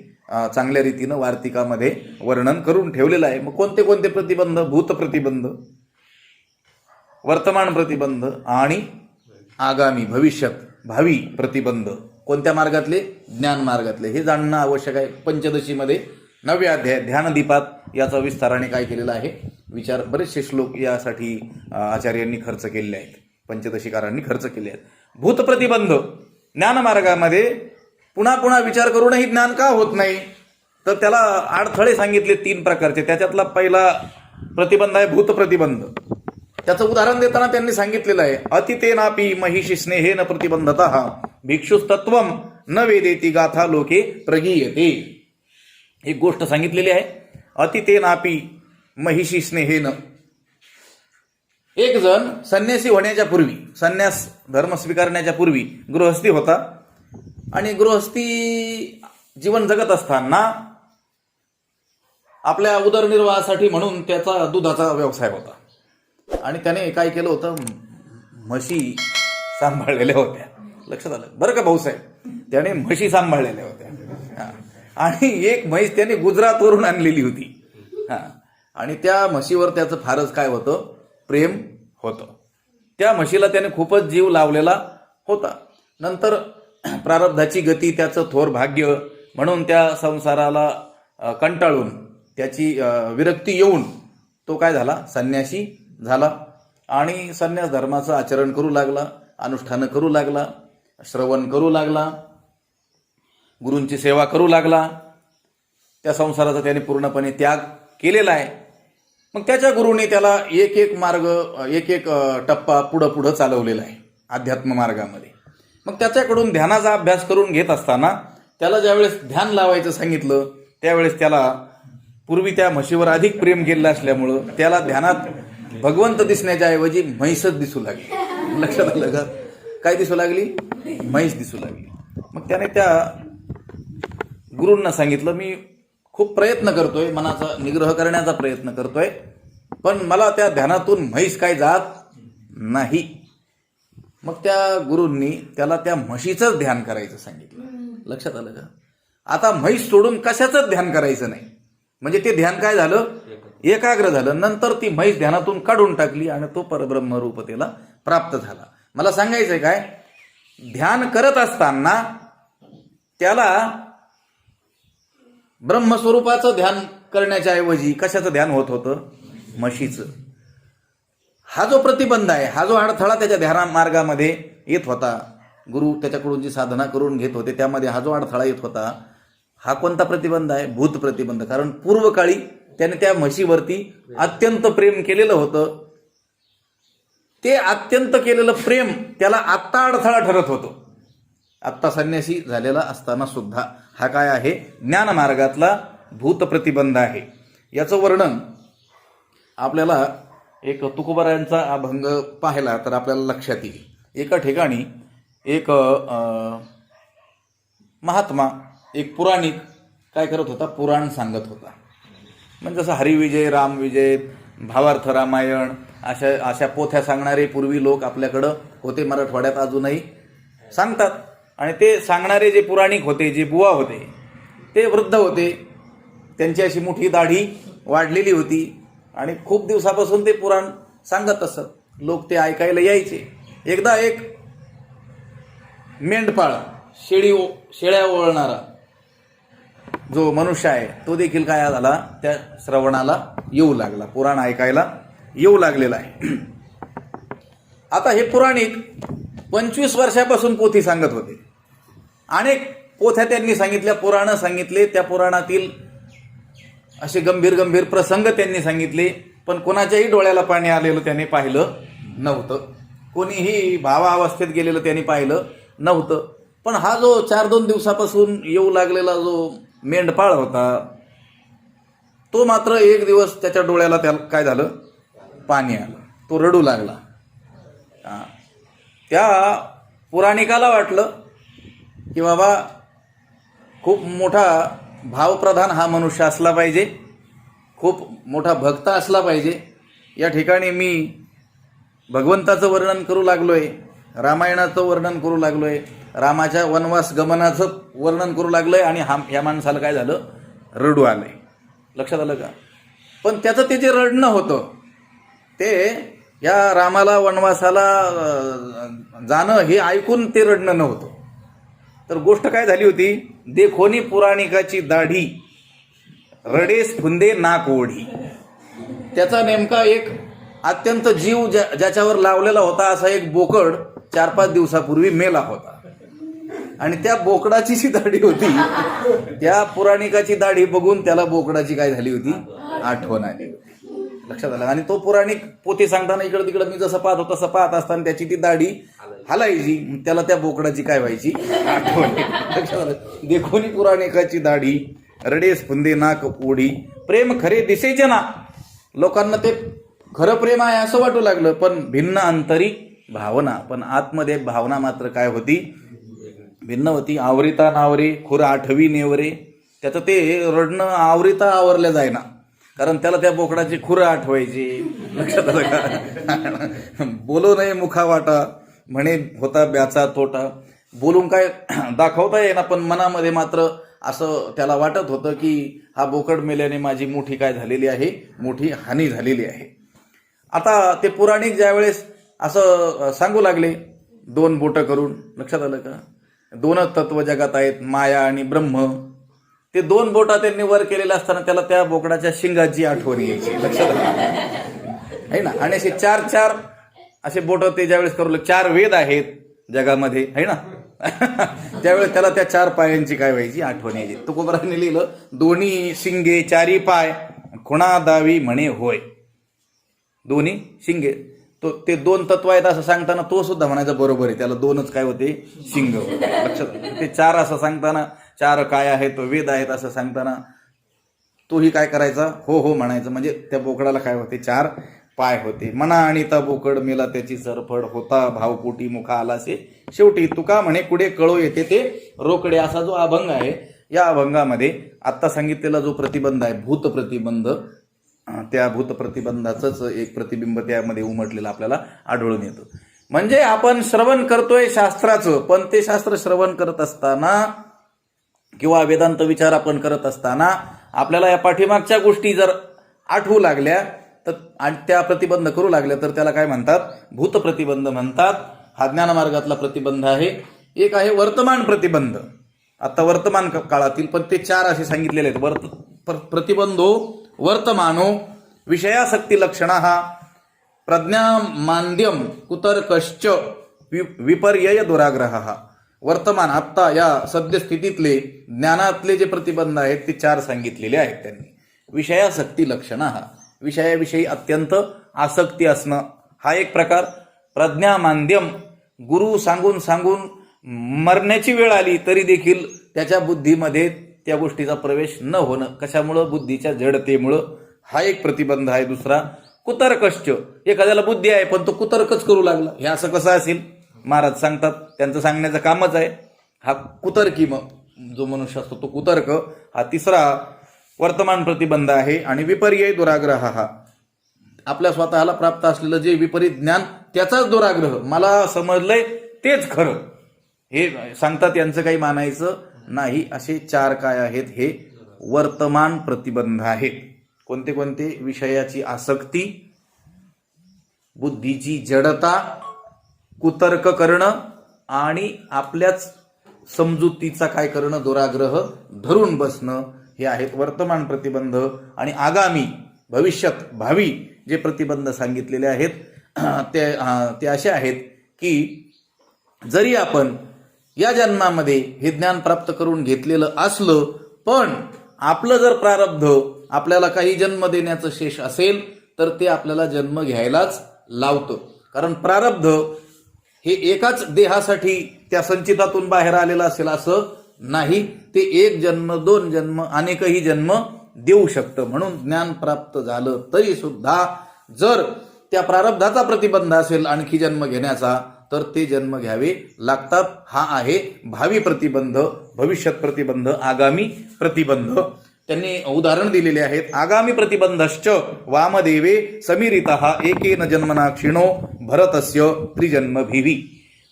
चांगल्या रीतीनं वार्तिकामध्ये वर्णन करून ठेवलेलं आहे. मग कोणते कोणते प्रतिबंध? भूत प्रतिबंध, वर्तमान प्रतिबंध आणि आगामी भविष्यात भावी प्रतिबंध. कोणत्या मार्गातले? ज्ञान मार्गातले. हे जाणणं आवश्यक आहे. पंचदशीमध्ये 9व्या अध्याय ध्यानदीपात याचा विस्ताराने काय केलेला आहे? विचार. बरेचसे श्लोक यासाठी आचार्यांनी खर्च केलेले आहेत, पंचदशीकारांनी खर्च केले आहेत. भूत प्रतिबंध, ज्ञानमार्गामध्ये पुन्हा पुन्हा विचार करूनही ज्ञान का होत नाही? तर त्याला अडथळे सांगितले 3 प्रकारचे. त्याच्यातला पहिला प्रतिबंध आहे भूत प्रतिबंध. त्याचं उदाहरण देताना त्यांनी सांगितलेलं आहे, अतितेनापि महिषी स्नेहेन प्रतिबंधतः भिक्षुस्तत्वम न वेदेती गाथा लोके प्रगीयते. एक गोष्ट सांगितलेली आहे, अतितेनापि महिषी स्नेहेन. एक जण संन्यासी होण्याच्या पूर्वी, संन्यास धर्म स्वीकारण्याच्या पूर्वी गृहस्थी होता आणि गृहस्थी जीवन जगत असताना आपल्या उदरनिर्वाहासाठी म्हणून त्याचा दुधाचा व्यवसाय होता आणि त्याने काय केलं होतं? म्हशी सांभाळलेल्या होत्या. लक्षात आलं बरं का भाऊसाहेब? त्याने म्हशी सांभाळलेल्या होत्या आणि एक म्हैस त्याने गुजरातवरून आणलेली होती. आणि त्या म्हशीवर त्याचं फारच काय होतं? प्रेम होतं. त्या म्हशीला त्याने खूपच जीव लावलेला होता. नंतर प्रारब्धाची गती, त्याचं थोर भाग्य म्हणून त्या संसाराला कंटाळून त्याची विरक्ती येऊन तो काय झाला? संन्यासी झाला आणि संन्यास धर्माचं आचरण करू लागला, अनुष्ठानं करू लागला, श्रवण करू लागला, गुरूंची सेवा करू लागला. त्या संसाराचा त्याने पूर्णपणे त्याग केलेला आहे. मग त्याच्या गुरुने त्याला एक एक मार्ग, एक एक टप्पा पुढं चालवलेला आहे अध्यात्म मार्गामध्ये. मग त्याच्याकडून ध्यानाचा अभ्यास करून घेत असताना त्याला ज्यावेळेस ध्यान लावायचं सांगितलं त्यावेळेस त्याला पूर्वी त्या म्हशीवर अधिक प्रेम केलेलं असल्यामुळं त्याला ध्यानात भगवंत दिसण्याच्या ऐवजी म्हैसच दिसू लागली. लक्षात आलं का? काय दिसू लागली? म्हैस दिसू लागली. मग त्याने त्या गुरूंना सांगितलं, मी खूप प्रयत्न करतोय, मनाचा निग्रह करण्याचा प्रयत्न करतोय, पण मला त्या ध्यानातून म्हैस काय जात नाही. मग त्या गुरूंनी त्याला त्या म्हशीचंच ध्यान करायचं सांगितलं. लक्षात आलं का? आता म्हैस सोडून कशाचंच ध्यान करायचं नाही. म्हणजे ते ध्यान काय झालं? एकाग्र झालं. नंतर ती म्हैस ध्यानातून काढून टाकली आणि तो परब्रह्म रूपतेला प्राप्त झाला. मला सांगायचंय काय? ध्यान करत असताना त्याला ब्रह्मस्वरूपाचं ध्यान करण्याच्या ऐवजी कशाचं ध्यान होत होतं? म्हशीचं. हा जो प्रतिबंध आहे, हा जो अडथळा त्याच्या ध्याना मार्गामध्ये येत होता, गुरु त्याच्याकडून जी साधना करून घेत होते त्यामध्ये हा जो अडथळा येत होता, हा कोणता प्रतिबंध आहे? भूत प्रतिबंध. कारण पूर्वकाळी त्याने त्या म्हशीवरती अत्यंत प्रेम केलेलं होतं. ते अत्यंत केलेलं प्रेम त्याला आत्ता अडथळा ठरत होतं. आत्ता संन्यासी झालेला असताना सुद्धा हा काय आहे? ज्ञानमार्गातला भूत प्रतिबंध आहे. याचं वर्णन आपल्याला एक तुकोबारायांचा अभंग पाहिला तर आपल्याला लक्षात येईल. एका ठिकाणी एक महात्मा, एक पुराणिक काय करत होता? पुराण सांगत होता. म्हणजे जसं हरिविजय, रामविजय, भावार्थ रामायण अशा पोथ्या सांगणारे पूर्वी लोक आपल्याकडं होते, मराठवाड्यात अजूनही सांगतात. आणि ते सांगणारे जे पुराणिक होते, जे बुवा होते, ते वृद्ध होते. त्यांची अशी मोठी दाढी वाढलेली होती आणि खूप दिवसापासून ते पुराण सांगत असत. लोक ते ऐकायला यायचे. एकदा एक मेंढपाळ, शेळ्या ओळणारा जो मनुष्य आहे तो देखील काय झाला? त्या श्रवणाला येऊ लागला, पुराण ऐकायला येऊ लागलेला आहे. आता हे पुराणिक 25 वर्षापासून पोथी सांगत होते. अनेक पोथ्या त्यांनी सांगितल्या, पुराणं सांगितले. त्या पुराणातील असे गंभीर गंभीर प्रसंग त्यांनी सांगितले, पण कोणाच्याही डोळ्याला पाणी आलेलं त्याने पाहिलं नव्हतं, कोणीही भावावस्थेत गेलेलं त्यांनी पाहिलं नव्हतं. पण हा जो 4-2 दिवसापासून येऊ लागलेला जो मेंढपाळ होता, तो मात्र एक दिवस त्याच्या डोळ्याला त्याला काय झालं, पाणी आलं, तो रडू लागला. त्या पुराणिकाला वाटलं की बाबा खूप मोठा भावप्रधान हा मनुष्य असला पाहिजे, खूप मोठा भक्त असला पाहिजे. या ठिकाणी मी भगवंताचं वर्णन करू लागलोय, रामायणाचं वर्णन करू लागलोय, रामाच्या वनवास गमनाचं वर्णन करू लागलोय, आणि ह्या माणसाला काय झालं, रडू आलंय. लक्षात आलं का? पण त्याचं ते जे रडणं होतं ते या रामाला वनवासाला जाणं हे ऐकून ते रडणं नव्हतं. तर गोष्ट काय झाली होती, देखोनी पुराणिकाची दाढी रडेस फुंदे नाक ओढी. त्याचा नेमका एक अत्यंत जीव ज्याच्यावर लावलेला होता असा एक बोकड 4-5 दिवसापूर्वी मेला होता, आणि त्या बोकडाची जी दाढी होती, त्या पुराणिकाची दाढी बघून त्याला बोकडाची काय झाली होती, आठवण आली होती. लक्षात आलं? आणि तो पुराणिक पोथी सांगताना इकडं तिकडं मी जसं पाहत होतो तसं पाहत असताना त्याची ती दाढी हलायची, त्याला त्या बोकडाची काय व्हायची, आठवण. लक्षात आलं? देखोनी पुराणिकाची दाढी रडेस फुंदे नाक ओढी. प्रेम खरे दिसेचे ना, लोकांना ते खरं प्रेम आहे असं वाटू लागलं, पण भिन्न अंतरी भावना, पण आतमध्ये भावना मात्र काय होती, भिन्न होती. आवरिता नावरे खुर आठवी नेवरे. त्याचं ते रडणं आवरिता आवरल्या जायना, कारण त्याला त्या बोकडाची खुरं आठवायची. लक्षात आलं का? बोलो नये मुखा वाटा म्हणे होता ब्याचा तोटा. बोलून काय दाखवता येईना, पण मनामध्ये मात्र असं त्याला वाटत होतं की हा बोकड मेल्याने माझी मोठी काय झालेली आहे, मोठी हानी झालेली आहे. आता ते पुराणिक ज्यावेळेस असं सांगू लागले 2 बोटं करून, लक्षात आलं का, 2च तत्व जगात आहेत, माया आणि ब्रह्म. ते 2 बोटा त्यांनी वर केलेले असताना त्याला त्या बोकडाच्या शिंगाची आठवण यायची. लक्षात आलं आहे ना? आणि असे 4 असे बोट ते ज्यावेळेस करू, 4 वेद आहेत जगामध्ये आहे ना, त्यावेळेस त्याला त्या 4 पायांची काय व्हायची, आठवण यायची. तुकोबराने लिहिलं, दोन्ही शिंगे 4 पाय खुणा दावी म्हणे होय. दोन्ही शिंगे, तो ते 2 तत्व आहेत असं सांगताना तो सुद्धा म्हणायचा बरोबर आहे, त्याला 2च काय होते, शिंग होते. लक्षात, ते 4 असं सांगताना, 4 काय आहेत, वेद आहेत असं सांगताना तोही काय करायचा, हो हो म्हणायचं. म्हणजे त्या बोकडाला काय होते, 4 पाय होते. मना आणि ता बोकड मेला त्याची सरफड, होता भावपोटी मुखा आलासे शेवटी. तुका म्हणे कुडे कळो येते ते रोकडे. असा जो अभंग आहे, या अभंगामध्ये आत्ता सांगितलेला जो प्रतिबंध आहे, भूत प्रतिबंध, त्या भूत प्रतिबंधाचंच एक प्रतिबिंब त्यामध्ये उमटलेलं आपल्याला आढळून येतं. म्हणजे आपण श्रवण करतोय शास्त्राचं, पण ते शास्त्र श्रवण करत असताना किंवा वेदांत विचार आपण करत असताना आपल्याला या पाठीमागच्या गोष्टी जर आठवू लागल्या तर आणि त्या प्रतिबंध करू लागल्या तर त्याला काय म्हणतात, भूत प्रतिबंध म्हणतात. हा ज्ञानमार्गातला प्रतिबंध आहे. एक आहे वर्तमान प्रतिबंध, आता वर्तमान काळातील, पण ते 4 असे सांगितलेले आहेत. प्रतिबंधो वर्तमानो विषयासक्ती लक्षणा, प्रज्ञा मांद्यम कुतर्कश्च विपर्यय दुराग्रह. वर्तमान आत्ता या सद्यस्थितीतले ज्ञानातले जे प्रतिबंध आहेत ते 4 सांगितलेले आहेत त्यांनी. विषयासक्ती लक्षणा, विषयाविषयी अत्यंत आसक्ती असणं हा एक प्रकार. प्रज्ञा मांद्यम, गुरु सांगून सांगून मरण्याची वेळ आली तरी देखील त्याच्या बुद्धीमध्ये त्या गोष्टीचा प्रवेश न होणं, कशामुळं, बुद्धीच्या जडतेमुळं, हा एक प्रतिबंध आहे. दुसरा कुतर्कश्च, एखाद्याला बुद्धी आहे पण तो कुतर्कच करू लागला, हे असं कसं असेल, महाराज सांगतात, त्यांचं सांगण्याचं कामच आहे. हा कुतर्की जो मनुष्य असतो तो कुतर्क. हा तिसरा वर्तमान प्रतिबंध आहे. आणि विपर्यय दुराग्रह, हा आपल्या स्वतःला प्राप्त असलेलं जे विपरीत ज्ञान त्याचाच दुराग्रह, मला समजलंय तेच खरं, हे सांगतात, यांचं काही मानायचं नाही. असे 4 काय आहेत, हे वर्तमान प्रतिबंध आहेत. कोणते कोणते? विषयाची आसक्ती, बुद्धीची जडता, कुतर्क करणं आणि आपल्याच समजुतीचा काय करणं, दुराग्रह धरून बसणं, हे आहेत वर्तमान प्रतिबंध. आणि आगामी भविष्यात भावी जे प्रतिबंध सांगितलेले आहेत ते असे आहेत की जरी आपण या जन्मामध्ये हे ज्ञान प्राप्त करून घेतलेलं असलं, पण आपलं जर प्रारब्ध आपल्याला काही जन्म देण्याचं शेष असेल तर ते आपल्याला जन्म घ्यायलाच लावतं. कारण प्रारब्ध हे एकाच देहासाठी त्या संचितातून बाहेर आलेलं असेल असं नाही. ते एक जन्म, दोन जन्म, अनेकही जन्म देऊ शकतं. म्हणून ज्ञान प्राप्त झालं तरी सुद्धा जर त्या प्रारब्धाचा प्रतिबंध असेल आणखी जन्म घेण्याचा तर ते जन्म घ्यावे लागतात. हा आहे भावी प्रतिबंध, भविष्यात प्रतिबंध, आगामी प्रतिबंध. त्यांनी उदाहरण दिलेले आहेत. आगामी प्रतिबंधश्च वामदेवे समीरितः एकेन जन्मना क्षीणो भरतस्य त्रिजन्मभिः.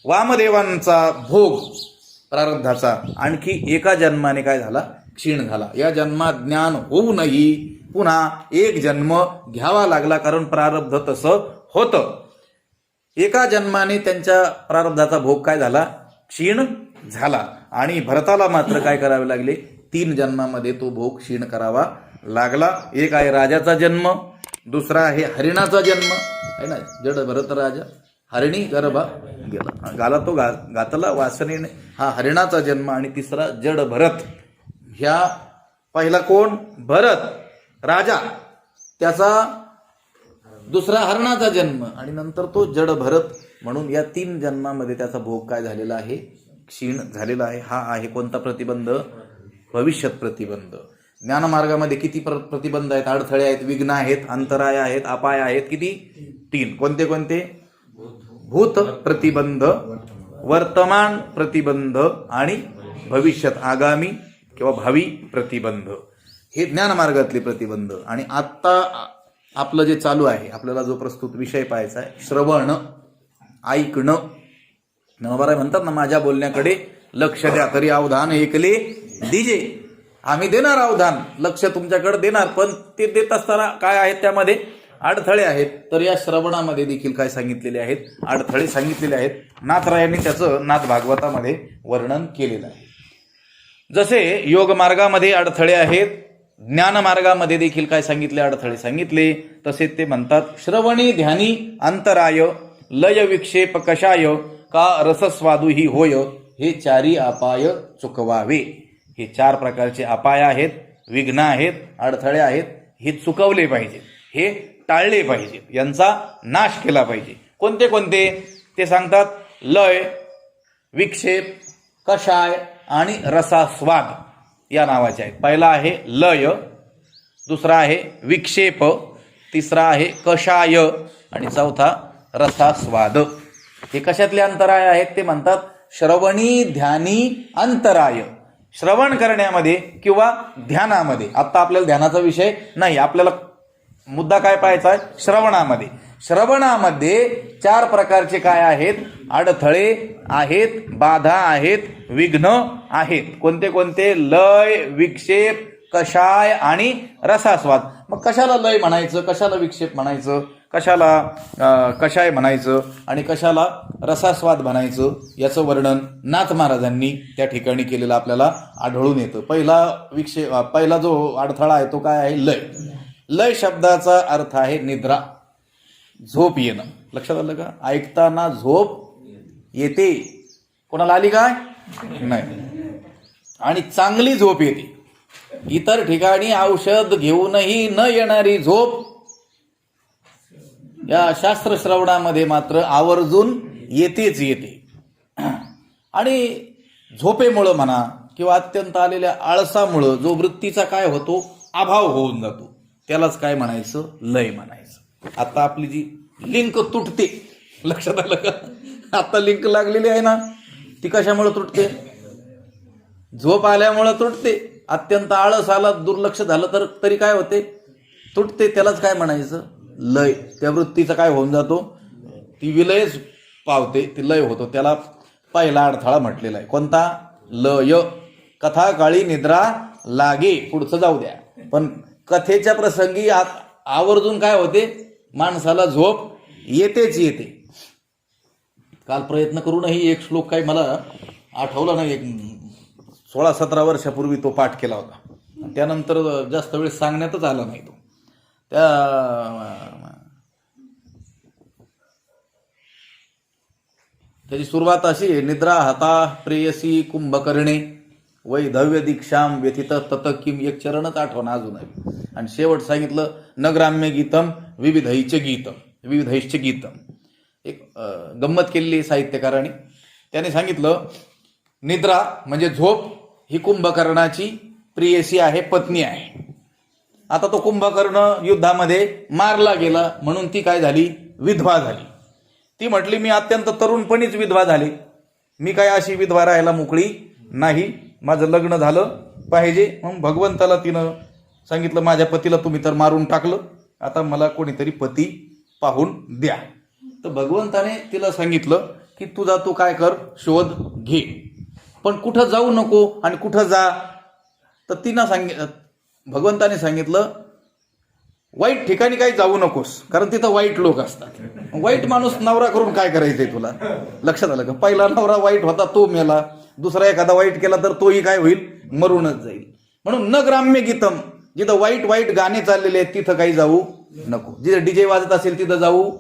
वामदेवांचा भोग प्रारब्धाचा आणखी एका जन्माने काय झाला, क्षीण झाला. या जन्मात ज्ञान होऊनही पुन्हा एक जन्म घ्यावा लागला, कारण प्रारब्ध तसं होतं. एका जन्माने त्यांच्या प्रारब्धाचा भोग काय झाला, क्षीण झाला. आणि भरताला मात्र काय करावे लागले, 3 जन्मामध्ये तो भोग क्षीण करावा लागला. एक आहे राजाचा जन्म, दुसरा आहे हरिणाचा जन्म आहे ना, जड भरत राजा हरिणी गर्भा गेला, गाला तो गातला वासनेने, हा हरिणाचा जन्म. आणि तिसरा जड भरत. ह्या पहिला कोण, भरत राजा, त्याचा दुसरा हरणाचा जन्म आणि नंतर तो जड भरत. म्हणून या 3 जन्मामध्ये त्याचा भोग काय झालेला आहे, क्षीण झालेला आहे. हा आहे कोणता प्रतिबंध, भविष्यात प्रतिबंध. ज्ञानमार्गामध्ये किती प्रतिबंध आहेत, अडथळे आहेत, विघ्न आहेत, अंतराय आहेत, अपाय आहेत, किती, 3. कोणते कोणते, भूत प्रतिबंध, वर्तमान प्रतिबंध आणि भविष्यात आगामी किंवा भावी प्रतिबंध. हे ज्ञानमार्गातले प्रतिबंध. आणि आत्ता आपलं जे चालू आहे, आपल्याला जो प्रस्तुत विषय पाहायचा आहे, श्रवण, ऐकणं. नवबारा म्हणतात ना, माझ्या बोलण्याकडे लक्ष द्या तरी अवधान ऐकले दिजे. आम्ही देणार अवधान, लक्ष तुमच्याकडे देणार, पण ते देत असताना काय आहेत, त्यामध्ये अडथळे आहेत. तर या श्रवणामध्ये देखील काय सांगितलेले आहेत, अडथळे सांगितलेले आहेत. नाथरायांनी त्याचं नाथ भागवतामध्ये वर्णन केलेलं आहे. जसे योग मार्गामध्ये अडथळे आहेत, ज्ञानमार्गामध्ये देखील काय सांगितले, अडथळे सांगितले. तसेच ते म्हणतात, श्रवणी ध्यानी अंतराय, लय विक्षेप कषाय, का रसस्वादुही होय, हे 4 अपाय चुकवावे. हे 4 प्रकारचे अपाय आहेत, विघ्न आहेत, अडथळे आहेत. हे चुकवले पाहिजेत, हे टाळले पाहिजेत, यांचा नाश केला पाहिजे. कोणते कोणते ते सांगतात, लय, विक्षेप, कषाय आणि रसास्वाद या नावाचे आहेत. पहिला आहे लय, दुसरा आहे विक्षेप, तिसरा आहे कषाय आणि चौथा रसास्वाद. हे कशातले अंतराय आहेत, ते म्हणतात श्रवणी ध्यानी अंतराय. श्रवण करण्यामध्ये किंवा ध्यानामध्ये. आता आपल्याला ध्यानाचा विषय नाही, आपल्याला मुद्दा काय पाहायचा आहे, श्रवणामध्ये. श्रवणामध्ये 4 प्रकारचे काय आहेत, अडथळे आहेत, बाधा आहेत, विघ्न आहेत. कोणते कोणते, लय, विक्षेप, कषाय आणि रसास्वाद. मग कशाला लय म्हणायचं, कशाला विक्षेप म्हणायचं, कशाला कषाय म्हणायचं आणि कशाला रसास्वाद म्हणायचं, याचं वर्णन नाथ महाराजांनी त्या ठिकाणी केलेलं आपल्याला आढळून येतं. पहिला जो अडथळा आहे तो काय आहे, लय. लय शब्दाचा अर्थ आहे निद्रा, झोप येणं. लक्षात आलं का, ऐकताना झोप येते. कोणाला आली काय, नाही. आणि चांगली झोप येते. इतर ठिकाणी औषध घेऊनही न येणारी झोप या शास्त्र श्रवणामध्ये मात्र आवर्जून येतेच येते. आणि झोपेमुळं म्हणा किंवा अत्यंत आलेल्या आळसामुळं जो वृत्तीचा काय होतो, अभाव होऊन जातो, त्यालाच काय म्हणायचं, लय म्हणायचं. आता आपली जी लिंक तुटते, लक्षात आलं का, आता लिंक लागलेली आहे ना, ती कशामुळे तुटते, झोप आल्यामुळं तुटते. अत्यंत आळस आला, दुर्लक्ष झालं तर तरी काय होते, तुटते. त्यालाच काय म्हणायचं, लय. त्या वृत्तीचा काय होऊन जातो, ती विलयच पावते, ती लय होतो. त्याला पहिला अडथळा म्हटलेला आहे. कोणता, लय. कथा काळी निद्रा लागे, पुढचं जाऊ द्या, पण कथेच्या प्रसंगी आवर्जून काय होते, माणसाला झोप येतेच येते. काल प्रयत्न करूनही एक श्लोक काही मला आठवला नाही, 16-17 वर्षापूर्वी तो पाठ केला होता. त्यानंतर जास्त वेळ सांगण्यातच आला नाही तो. त्याची सुरुवात अशी आहे, निद्रा हता प्रेयसी कुंभकर्णे, वैधव्य दीक्षाम व्यथित तत किम. एक चरणच आठवण अजून आहे. आणि शेवट सांगितलं न ग्राम्य गीतम विविधैश्च गीतम. एक गंमत केलेली साहित्यकाराने. त्याने सांगितलं निद्रा म्हणजे झोप ही कुंभकर्णाची प्रियसी आहे, पत्नी आहे. आता तो कुंभकर्ण युद्धामध्ये मारला गेला म्हणून ती काय झाली, विधवा झाली. ती म्हटली मी अत्यंत तरुणपणीच विधवा झाले, मी काय अशी विधवा राहायला मोकळी नाही, माझं लग्न झालं पाहिजे. मग भगवंताला तिनं सांगितलं माझ्या पतीला तुम्ही तर मारून टाकलं, आता मला कोणीतरी पती पाहून द्या. तर भगवंताने तिला सांगितलं की तुझा तू काय कर, शोध घे, पण कुठं जाऊ नको. आणि कुठं जा, तर तिनं भगवंताने सांगितलं वाईट ठिकाणी काही जाऊ नकोस, कारण तिथं वाईट लोक असतात. वाईट माणूस नवरा करून काय करायचंय तुला, लक्षात आलं का? पहिला नवरा वाईट होता तो मेला, दुसरा एखादा वाईट केला तर तोही काय होईल, मरूनच जाईल. म्हणून न ग्राम्य गीतम, जिथं वाईट वाईट गाणे चाललेले आहेत तिथं काही जाऊ नको. जिथं डीजे वाजत असेल तिथं जाऊ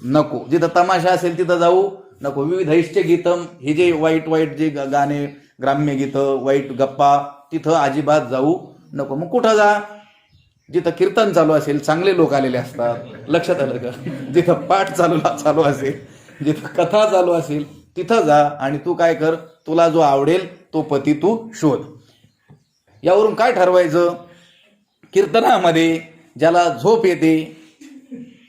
नको, जिथं तमाशा असेल तिथं जाऊ नको. विविधैश्च गीतम, हे जे वाईट वाईट जे गाणे, ग्राम्य गीतं, वाईट गप्पा, तिथं अजिबात जाऊ नको. मग कुठं जा, जिथं कीर्तन चालू असेल, चांगले लोक आलेले असतात, लक्षात आलं का? जिथं पाठ चालू असेल, जिथं कथा चालू असेल तिथं जा. आणि तू काय कर, तुला जो आवडेल तो पती तू शोध. यावरून काय ठरवायचं, कीर्तनामध्ये ज्याला झोप येते,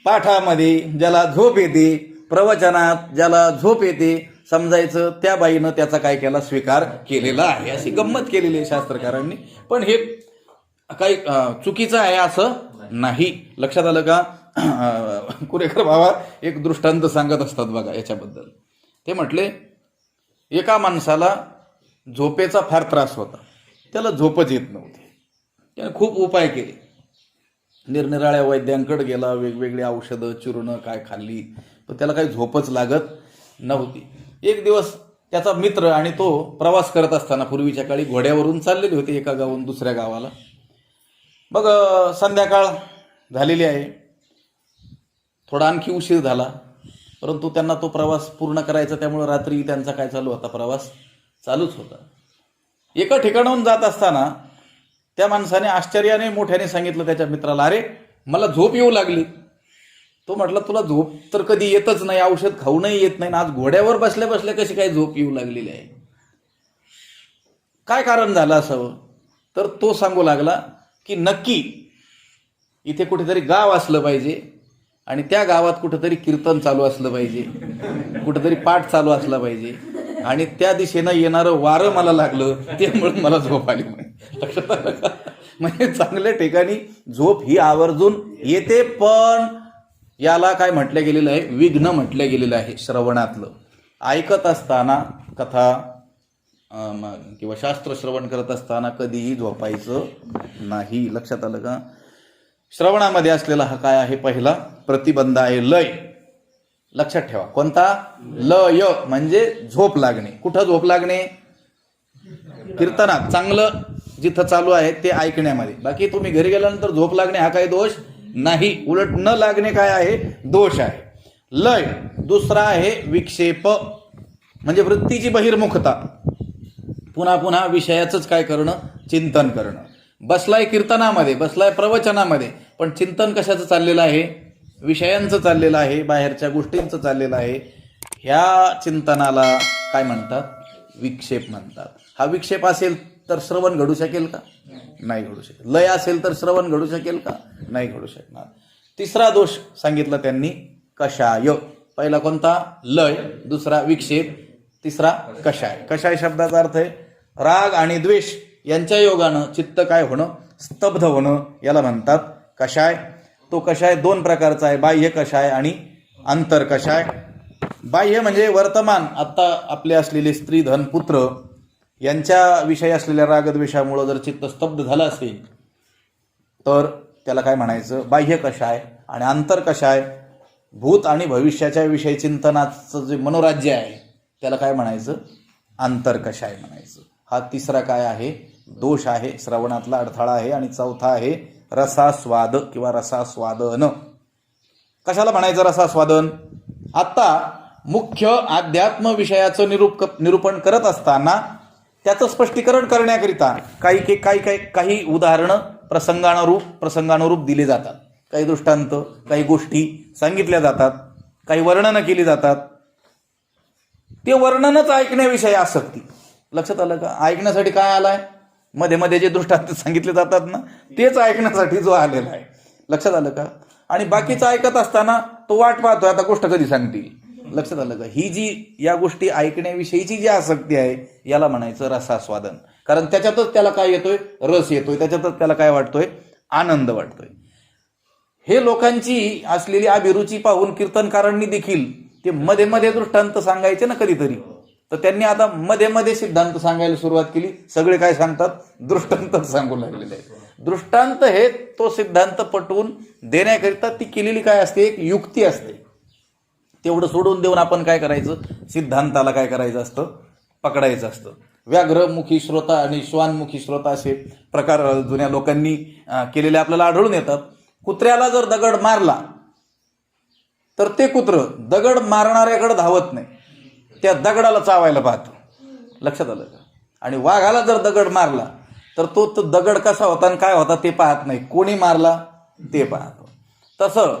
पाठामध्ये ज्याला झोप येते, प्रवचनात ज्याला झोप येते, समजायचं त्या बाईनं त्याचा काय केला, स्वीकार केलेला आहे. अशी गंमत केलेली आहे शास्त्रकारांनी. पण हे काही चुकीचं आहे असं नाही, लक्षात आलं का? कुरेकर बाबा एक दृष्टांत सांगत असतात बघा याच्याबद्दल. ते म्हटले एका माणसाला झोपेचा फार त्रास होता, त्याला झोपच येत नव्हती. त्याने खूप उपाय केले, निरनिराळ्या वैद्यांकडे गेला, वेगवेगळी औषधं चूर्ण काय खाल्ली, पण त्याला काही झोपच लागत नव्हती. एक दिवस त्याचा मित्र आणि तो प्रवास करत असताना पूर्वीच्या काळी घोड्यावरून चाललेले होते एका गावाहून दुसऱ्या गावाला. मग संध्याकाळ झालेली आहे, थोडा आणखी उशीर झाला, परंतु त्यांना तो प्रवास पूर्ण करायचा, त्यामुळे रात्री त्यांचा काय चालू होता, प्रवास चालूच होता. एका ठिकाणाहून जात असताना त्या माणसाने आश्चर्याने मोठ्याने सांगितलं त्याच्या मित्राला, अरे मला झोप येऊ लागली. तो म्हटला तुला झोप तर कधी येतच नाही, औषध खाऊनही येत नाही, आज घोड्यावर बसल्या बसल्या कशी काय झोप येऊ लागलेली आहे, काय कारण झालं असावं? तर तो सांगू लागला की नक्की इथे कुठेतरी गाव असलं पाहिजे आणि त्या गावात कुठेतरी कीर्तन चालू असलं पाहिजे, कुठेतरी पाठ चालू असला पाहिजे, आणि त्या दिशेनं येणारं वारं मला लागलं, त्यामुळे मला झोप आली. म्हणजे चांगल्या ठिकाणी झोप ही आवर्जून येते, पण याला काय म्हटलं गेलेलं आहे, विघ्न म्हटलं गेलेलं आहे. श्रवणातलं ऐकत असताना, कथा किंवा शास्त्र श्रवण करत असताना कधीही झोपायचं नाही, लक्षात आलं का? श्रवणामध्ये असलेला हा काय आहे, पहिला प्रतिबंध आहे लय. लक्षात ठेवा, कोणता? लय म्हणजे झोप लागणे. कुठं झोप लागणे? कीर्तनात चांगलं जिथं चालू आहे ते ऐकण्यामध्ये. बाकी तुम्ही घरी गेल्यानंतर झोप लागणे हा काही दोष नाही, उलट न लागणे काय आहे, दोष आहे. लय. दुसरा आहे विक्षेप, म्हणजे वृत्तीची बहिर्मुखता, पुन्हा पुन्हा विषयाचंच काय करणं, चिंतन करणं. बसलाय कीर्तनामध्ये, बसलाय प्रवचनामध्ये, पण चिंतन कशाचं चाललेलं आहे, विषयांचं चाललेलं आहे, बाहेरच्या गोष्टींचं चाललेलं आहे. ह्या चिंतनाला काय म्हणतात, विक्षेप म्हणतात. हा विक्षेप असेल तर श्रवण घडू शकेल का? नाही घडू शकेल. लय असेल तर श्रवण घडू शकेल का? नाही घडू शकणार. तिसरा दोष सांगितला त्यांनी, कषाय. पहिला कोणता? लय. दुसरा विक्षेप, तिसरा कषाय. कषाय शब्दाचा अर्थ आहे राग आणि द्वेष यांच्या योगानं चित्त काय होणं, स्तब्ध होणं, याला म्हणतात कषाय. तो कषाय दोन प्रकारचा आहे, बाह्य कषाय आणि अंतर कषाय. बाह्य म्हणजे वर्तमान आता आपले असलेले स्त्री धन पुत्र यांच्या विषयी असलेल्या रागद्वेषामुळे जर चित्त स्तब्ध झालं असेल तर त्याला काय म्हणायचं, बाह्य कषाय. आणि अंतर कषाय, भूत आणि भविष्याच्या विषयी चिंतनाचं जे मनोराज्य आहे त्याला काय म्हणायचं, अंतर कषाय म्हणायचं. हा तिसरा काय आहे, दोष आहे, श्रवणातला अडथळा आहे. आणि चौथा आहे रसास्वाद किंवा रसास्वादन. कशाला म्हणायचं रसास्वादन? आता मुख्य अध्यात्म विषयाचं निरूपण करत असताना त्याचं स्पष्टीकरण करण्याकरिता काही उदाहरणं प्रसंगानुरूप दिले जातात. काही दृष्टांत, काही गोष्टी सांगितल्या जातात, काही वर्णनं केली जातात. ते वर्णनच ऐकण्याविषयी आसक्ती. लक्षात आलं का? ऐकण्यासाठी काय आलाय? मध्ये मध्ये जे दृष्टांत सांगितले जातात ना, तेच ऐकण्यासाठी जो आलेला आहे. लक्षात आलं का? आणि बाकीचं ऐकत असताना तो वाट पाहतोय आता गोष्ट कधी सांगतील. लक्षात आलं का? ही जी या गोष्टी ऐकण्याविषयीची जी आसक्ती आहे याला म्हणायचं रसास्वादन. कारण त्याच्यातच त्याला काय येतोय? रस येतोय. त्याच्यातच त्याला काय वाटतोय? आनंद वाटतोय. हे लोकांची असलेली अभिरुची पाहून कीर्तनकारांनी देखील ते मध्ये मध्ये दृष्टांत सांगायचे ना कधीतरी, तर त्यांनी आता मध्ये मध्ये सिद्धांत सांगायला सुरुवात केली. सगळे काय सांगतात? दृष्टांतच सांगू लागलेले आहेत. दृष्टांत हे तो सिद्धांत पटवून देण्याकरिता ती केलेली काय असते? एक युक्ती असते. तेवढं सोडून देऊन आपण काय करायचं? सिद्धांताला काय करायचं असतं? पकडायचं असतं. व्याघ्रमुखी श्रोता आणि श्वानमुखी श्रोता असे प्रकार जुन्या लोकांनी केलेले आपल्याला आढळून येतात. कुत्र्याला जर दगड मारला तर ते कुत्र दगड मारणाऱ्याकडे धावत नाही, त्या दगडाला चावायला पाहतो. लक्षात आलं का? आणि वाघाला जर दगड मारला तर तो दगड कसा होता आणि काय होता ते पाहत नाही, कोणी मारला ते पाहतो. तसं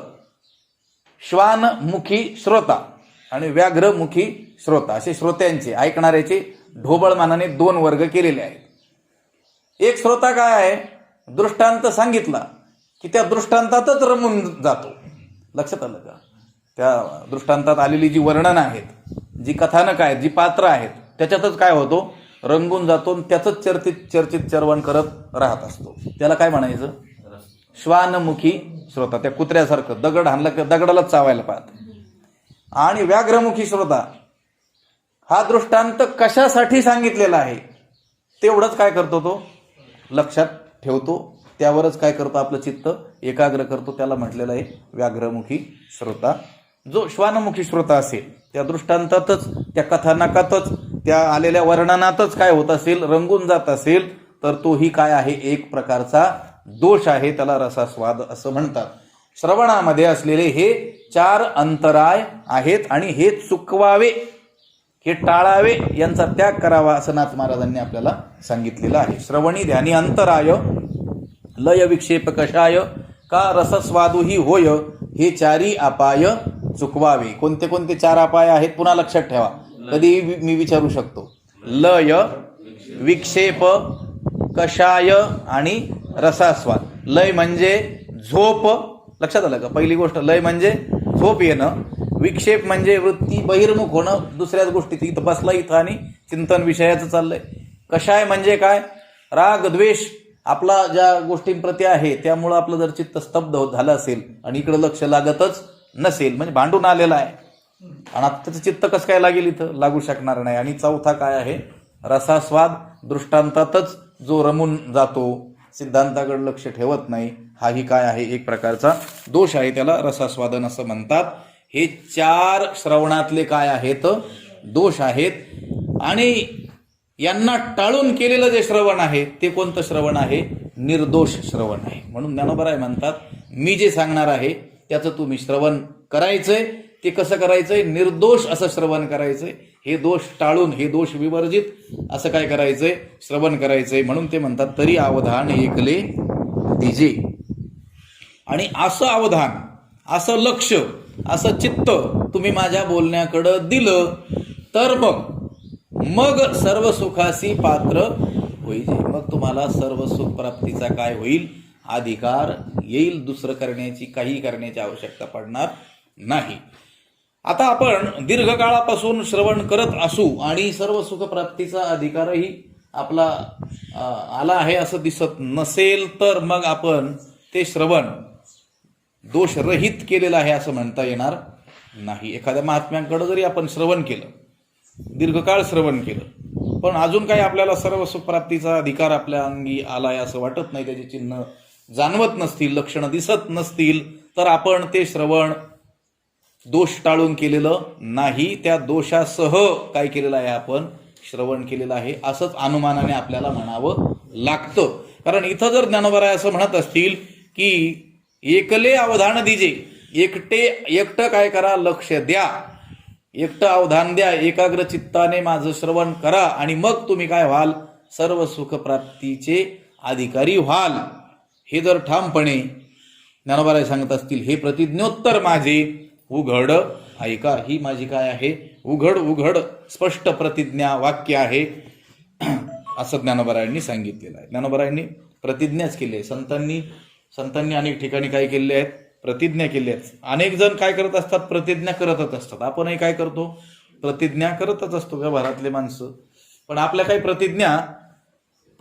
श्वानमुखी श्रोता आणि व्याघ्रमुखी श्रोता असे श्रोत्यांचे, ऐकणाऱ्याचे ढोबळमानाने 2 वर्ग केलेले आहेत. एक श्रोता काय आहे? दृष्टांत सांगितला की त्या दृष्टांतातच रमून जातो. लक्षात आलं का? त्या दृष्टांतात आलेली जी वर्णनं आहेत, जी कथानक आहेत, जी पात्र आहेत, त्याच्यातच काय होतो? रंगून जातो. त्याचंच चर्चित चर्वण करत राहत असतो. त्याला काय म्हणायचं? श्वानमुखी श्रोता. त्या कुत्र्यासारखं दगड हाणला की दगडालाच चावायला पाहत. आणि व्याघ्रमुखी श्रोता हा दृष्टांत कशासाठी सांगितलेला आहे तेवढंच काय करतो? तो लक्षात ठेवतो. त्यावरच काय करतो? आपलं चित्त एकाग्र करतो. त्याला म्हटलेलं आहे व्याघ्रमुखी श्रोता. जो श्वानमुखी श्रोता असेल त्या दृष्टांतातच, त्या कथानकातच, त्या आलेल्या वर्णनातच काय होत असेल? रंगून जात असेल तर तोही काय आहे? एक प्रकारचा दोष आहे. त्याला रसास्वाद असं म्हणतात. श्रवणामध्ये असलेले हे 4 अंतराय आहेत आणि हे चुकवावे, हे टाळावे, यांचा त्याग करावा असं नाथ महाराजांनी आपल्याला सांगितलेलं आहे. श्रवणी ध्यानी अंतराय, लय विक्षेप कषाय, का रसस्वादुही होय, हे 4 अपाय चुकवावे. कोणते कोणते 4 अपाय आहेत? पुन्हा लक्षात ठेवा. कधी मी विचारू शकतो. लय, विक्षेप, कषाय आणि रसास्वाद. लय म्हणजे झोप. लक्षात आलं का? पहिली गोष्ट लय म्हणजे झोप येणं. विक्षेप म्हणजे वृत्ती बहिर्मुख होणं, दुसऱ्याच गोष्टीत. इथं बसला इथं आणि चिंतन विषयाचं चाललंय. कषाय म्हणजे काय? राग द्वेष आपला ज्या गोष्टींप्रती आहे त्यामुळं आपलं जर चित्त स्तब्ध झालं असेल आणि इकडं लक्ष लागतच नसेल म्हणजे भांडून आलेला आहे, आणि आता त्याचं चित्त कसं काय लागेल? इथं लागू शकणार नाही. आणि चौथा काय आहे? रसास्वाद. दृष्टांतातच जो रमून जातो, सिद्धांताकडे लक्ष ठेवत नाही, हाही काय आहे? एक प्रकारचा दोष आहे. त्याला रसास्वादन असं म्हणतात. हे 4 श्रवणातले काय आहेत? दोष आहेत. आणि यांना टाळून केलेलं जे श्रवण आहे ते कोणतं श्रवण आहे? निर्दोष श्रवण आहे. म्हणून ज्ञानोबराय म्हणतात, मी जे सांगणार आहे त्याचं तुम्ही श्रवण करायचंय. ते कसं करायचंय? निर्दोष असं श्रवण करायचंय. हे दोष टाळून, हे दोष विवर्जित असं काय करायचंय? श्रवण करायचंय. म्हणून ते म्हणतात, तरी अवधान एकले दिजे. आणि असं अवधान, असं लक्ष, असं चित्त तुम्ही माझ्या बोलण्याकडं दिलं तर मग सर्व सुखासी पात्र होईल. मग तुम्हाला सर्व सुख प्राप्तीचा काय होईल? अधिकार येईल. दुसरं काही करण्याची आवश्यकता पडणार नाही. आता आपण दीर्घकाळापासून श्रवण करत असू आणि सर्व सुखप्राप्तीचा अधिकारही आपला आला आहे असं दिसत नसेल तर मग आपण ते श्रवण दोषरहित केलेलं आहे असं म्हणता येणार नाही. एखाद्या महात्म्यांकडे जरी आपण श्रवण केलं, दीर्घकाळ श्रवण केलं, पण अजून काही आपल्याला सर्व सुखप्राप्तीचा अधिकार आपल्या अंगी आलाय असं वाटत नाही, त्याची चिन्ह जाणवत नसतील, लक्षणं दिसत नसतील, तर आपण ते श्रवण दोष टाळून केलेलं नाही. त्या दोषासह काय केलेलं आहे? आपण श्रवण केलेलं आहे असंच अनुमानाने आपल्याला म्हणावं लागतं. कारण इथं जर ज्ञानोबराय असं म्हणत असतील की एकले अवधान दिजे, एकटं काय करा? लक्ष द्या, एकटं अवधान द्या, एकाग्र चित्ताने माझं श्रवण करा आणि मग तुम्ही काय व्हाल? सर्व सुखप्राप्तीचे अधिकारी व्हाल. हे जर ठामपणे ज्ञानोबाराय सांगत असतील, हे प्रतिज्ञोत्तर माझे उघड ऐका, ही माझी काय आहे, उघड उघड स्पष्ट प्रतिज्ञा वाक्य आहे, असं ज्ञानोबारायांनी सांगितलेलं आहे. ज्ञानोबारायांनी प्रतिज्ञाच केली आहे. संतांनी अनेक ठिकाणी काय केले आहेत, प्रतिज्ञा केली आहेत. अनेक जण काय करत असतात, प्रतिज्ञा करतच असतात. आपणही काय करतो, प्रतिज्ञा करतच असतो व्यवहारातले माणसं. पण आपल्या काही प्रतिज्ञा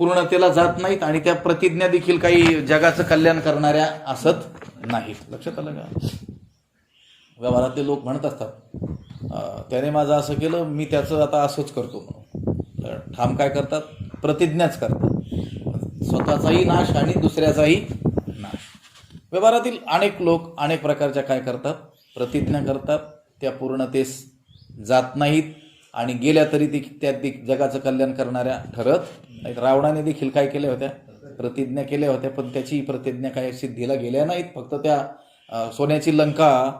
पूर्णतेला जात नाहीत आणि त्या प्रतिज्ञा देखील काही जगाचं कल्याण करणाऱ्या असत नाहीत. लक्षात आलं का? व्यवहारातले लोक म्हणत असतात, त्याने माझं असं केलं, मी त्याचं आता असंच करतो म्हणून. ठाम काय करतात, प्रतिज्ञाच करतात, स्वतःचाही नाश आणि दुसऱ्याचाही नाश. व्यवहारातील अनेक लोक अनेक प्रकारच्या काय करतात, प्रतिज्ञा करतात, त्या पूर्णतेस जात नाहीत आणि गेल्या तरी त्या जगाचं कल्याण करणाऱ्या ठरत नाहीत. रावणाने देखील काय केल्या होत्या, प्रतिज्ञा केल्या होत्या, पण त्याची प्रतिज्ञा काय सिद्धीला गेल्या नाहीत. फक्त त्या सोन्याची लंका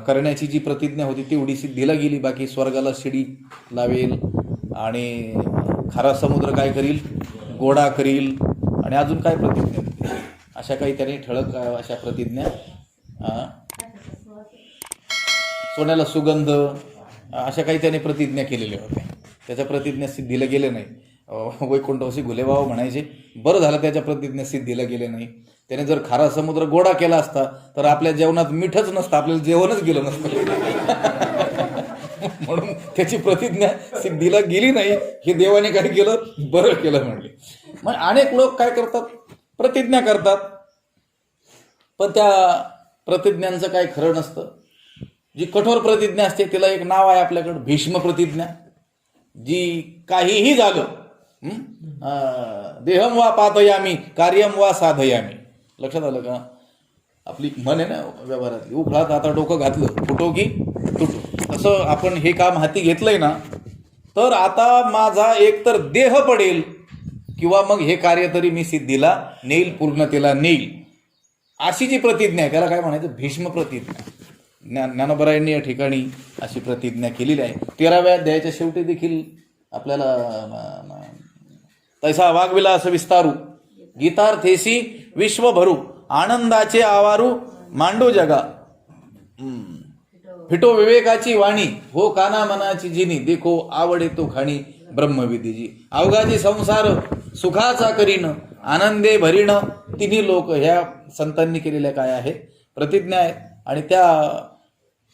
करण्याची जी प्रतिज्ञा होती तेवढी सिद्धीला गेली. बाकी स्वर्गाला शिडी लावेल आणि खारा समुद्र काय करील, गोडा करील आणि अजून काय प्रतिज्ञा, अशा काही त्याने ठळक अशा प्रतिज्ञा, सोन्याला सुगंध, अशा काही त्याने प्रतिज्ञा केलेल्या होत्या. त्याच्या प्रतिज्ञा सिद्धीला गेले नाही. वैकुंठवासी घुलेबाबा म्हणायचे, बरं झालं त्याच्या प्रतिज्ञा सिद्धीला गेले नाही. त्याने जर खारा समुद्र गोडा केला असता तर आपल्या जेवणात मीठच नसतं, आपल्याला जेवणच गेलं नसतं. म्हणून त्याची प्रतिज्ञा सिद्धीला गेली नाही. हे देवाने काय केलं, बरं केलं म्हणले. मग अनेक लोक काय करतात, प्रतिज्ञा करतात, पण त्या प्रतिज्ञांचं काय खरं नसतं. जी कठोर प्रतिज्ञा असते तिला एक नाव आहे आपल्याकडं, भीष्म प्रतिज्ञा. जी काहीही झालं, देहम वा पातयामी कार्यम वा साधयामी. लक्षात आलं का? आपली म्हण आहे ना व्यवहारातली, उखळात आता डोकं घातलं फुटो की तुटो. तसं आपण हे काम हाती घेतलंय ना, तर आता माझा एकतर देह पडेल किंवा मग हे कार्य तरी मी सिद्धीला नेईल, पूर्णतेला नेईल, अशी जी प्रतिज्ञा आहे त्याला काय म्हणायचं, भीष्म प्रतिज्ञा. ज्ञानोबारायांनी या ठिकाणी अशी प्रतिज्ञा केलेली आहे. 13व्या अध्यायाच्या शेवटी देखील आपल्याला तैसा वागविलास विस्तारू गीतार्थेसी विश्वभरू आनंदाचे आवारू मांडू जगा फिटो विवेकाची वाणी हो काना मनाची जिनी देखो आवडे तो खाणी ब्रह्मविधीजी अवघाची संसार सुखाचा करीन आनंदे भरीण. तिन्ही लोक ह्या संतांनी केलेल्या काय आहेत, प्रतिज्ञा आहेत आणि त्या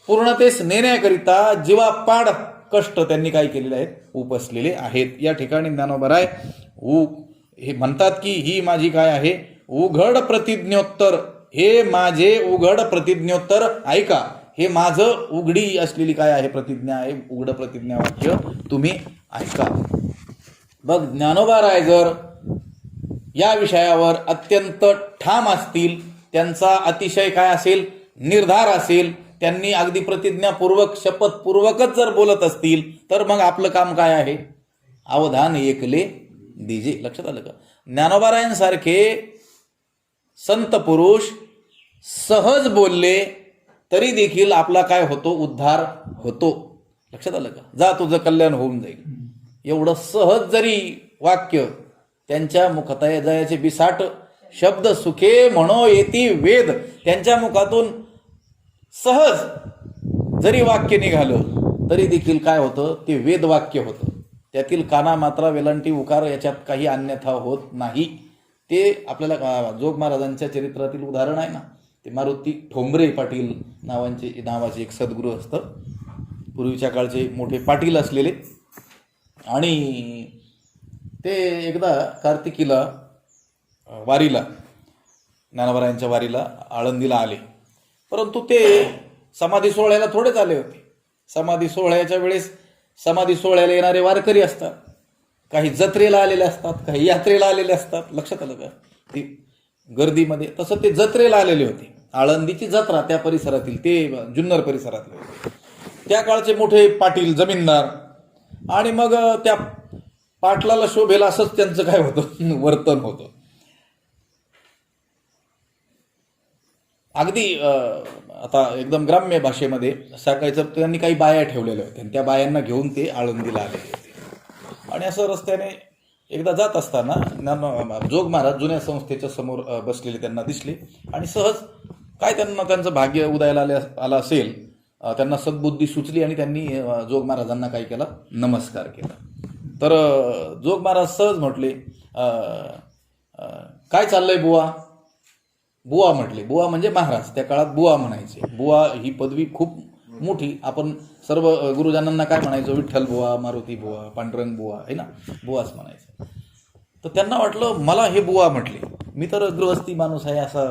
पूर्णतेस नेण्याकरिता जीवापाड कष्ट त्यांनी काय केलेले आहेत, उपसलेले आहेत. या ठिकाणी ज्ञानोबाराय हे म्हणतात की ही माझी काय आहे, उघड प्रतिज्ञोत्तर, हे माझे उघड प्रतिज्ञोत्तर ऐका. हे माझं उघडी असलेली काय आहे, प्रतिज्ञा आहे, उघड प्रतिज्ञा वाक्य तुम्ही ऐका. बघ, ज्ञानोबाराय जर या विषयावर अत्यंत ठाम असतील, त्यांचा अतिशय काय असेल, निर्धार असेल, त्यांनी अगदी प्रतिज्ञापूर्वक शपथपूर्वकच जर बोलत असतील तर मग आपलं काम काय आहे, अवधान एकले दीजे. लक्षात आलं का? ज्ञानोबारायांसारखे संत पुरुष सहज बोलले तरी देखील आपला काय होतो, उद्धार होतो. लक्षात आलं का? जा तुझं कल्याण होऊन जाईल. एवढं सहज जरी वाक्य त्यांच्या मुखात जयाचे बिसाट शब्द सुखे म्हणो येती वेद, त्यांच्या मुखातून सहज जरी वाक्य निघालं तरी देखील काय होतं, ते वेद वाक्य होतं. त्यातील काना मात्रा वेलांटी उकार याच्यात काही अन्यथा होत नाही. ते आपल्याला जोग महाराजांच्या चरित्रातील उदाहरण आहे ना, ते मारुती ठोंबरे पाटील नावाचे एक सद्गुरू असतं, पूर्वीच्या काळचे मोठे पाटील असलेले. आणि ते एकदा कार्तिकीला वारीला, ज्ञानोबारायांच्या वारीला आळंदीला आले, परंतु ते समाधी सोहळ्याला थोडेच आले होते. समाधी सोहळ्याच्या वेळेस समाधी सोहळ्याला येणारे वारकरी असतात, काही जत्रेला आलेले असतात, काही यात्रेला आलेले असतात. लक्षात आलं का? ती गर्दीमध्ये तसं ते जत्रेला आलेले होते. आळंदीची जत्रा त्या परिसरातील, ते जुन्नर परिसरातले होते. त्या काळचे मोठे पाटील जमीनदार. आणि मग त्या पाटलाला शोभेल असंच त्यांचं काय होतं, वर्तन होतं. अगदी आता एकदम ग्राम्य भाषेमध्ये सांगायचं, त्यांनी काही बाया ठेवलेल्या होत्या आणि त्या बायांना घेऊन ते आळंदीला आलेले होते. आणि असं रस्त्याने एकदा जात असताना जोग महाराज जुन्या संस्थेच्या समोर बसलेले त्यांना दिसले आणि सहज काय त्यांना त्यांचं भाग्य उदयाला आलं असेल, त्यांना सद्बुद्धी सुचली आणि त्यांनी जोग महाराजांना काय केला, नमस्कार केला. तर जोग महाराज सहज म्हटले, काय चाललंय बुवा. बुवा म्हटले. बुवा म्हणजे महाराज, त्या काळात बुवा म्हणायचे. बुवा ही पदवी खूप मोठी. आपण सर्व गुरुजनांना काय म्हणायचो, विठ्ठल बुवा, मारुती बुवा, पांडुरंग बुवा, आहे ना, बुवाच म्हणायचं. तर त्यांना वाटलं मला हे बुवा म्हटले, मी तर गृहस्थी माणूस आहे, असा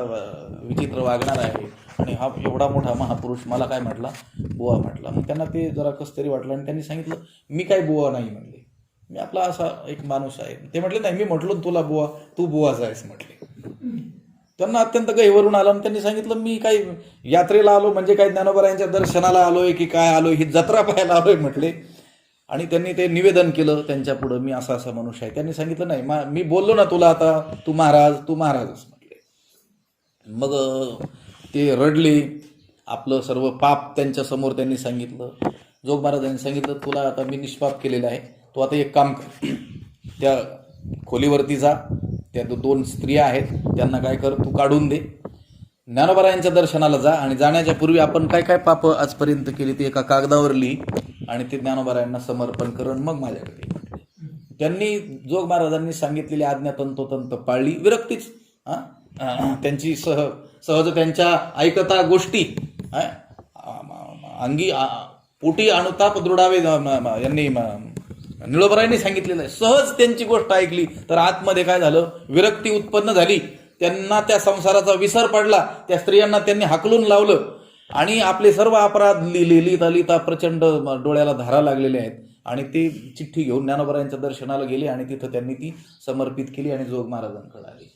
विचित्र वागणार आहे आणि हा एवढा मोठा महापुरुष मला काय म्हटला, बुवा म्हटला. मग त्यांना ते जरा कसं तरी वाटलं आणि त्यांनी सांगितलं, मी काय बुवा नाही म्हणले, मी आपला असा एक माणूस आहे. ते म्हटले, नाही, मी म्हटलो तुला बुवा, तू बुवाच आहेस म्हटले. त्यांना अत्यंत गहिवरून आलं आणि त्यांनी सांगितलं, मी काही यात्रेला आलो म्हणजे काय ज्ञानोबारायांच्या दर्शनाला आलोय की काय आलोय, ही जत्रा पाहायला आलोय म्हटले. आणि त्यांनी ते निवेदन केलं त्यांच्या पुढं, मी असा मनुष्य आहे. त्यांनी सांगितलं, नाही, मी बोललो ना तुला आता, तू महाराजच म्हटले. मग ते रडले, आपलं सर्व पाप त्यांच्या समोर त्यांनी सांगितलं. जोग महाराजांनी सांगितलं, तुला आता मी निष्पाप केलेलं आहे, तू आता एक काम कर, त्या खोलीवरती जा, त्या 2 स्त्रिया आहेत त्यांना काय कर, तू काढून दे, ज्ञानोबारायांच्या दर्शनाला जा आणि जाण्याच्या पूर्वी आपण काय काय पाप आजपर्यंत केली ते एका कागदावर लिही आणि ते ज्ञानोबारायांना समर्पण करून मग माझ्याकडे. त्यांनी जोग महाराजांनी सांगितलेली आज्ञा तंतोतंत पाळली. विरक्तीच त्यांची सहज त्यांच्या ऐकता गोष्टी अंगी पोटी अनुताप दृढावे यांनी निळोबरायांनी सांगितलेलं आहे. सहज त्यांची गोष्ट ऐकली तर आतमध्ये काय झालं, विरक्ती उत्पन्न झाली. त्यांना त्या संसाराचा विसर पडला. त्या स्त्रियांना त्यांनी हाकलून लावलं आणि आपले सर्व अपराध लिहिता प्रचंड डोळ्याला धारा लागलेले आहेत. आणि ते चिठ्ठी घेऊन ज्ञानोबारायांच्या दर्शनाला गेले आणि तिथं त्यांनी ती समर्पित केली आणि जोग महाराजांकडे आली.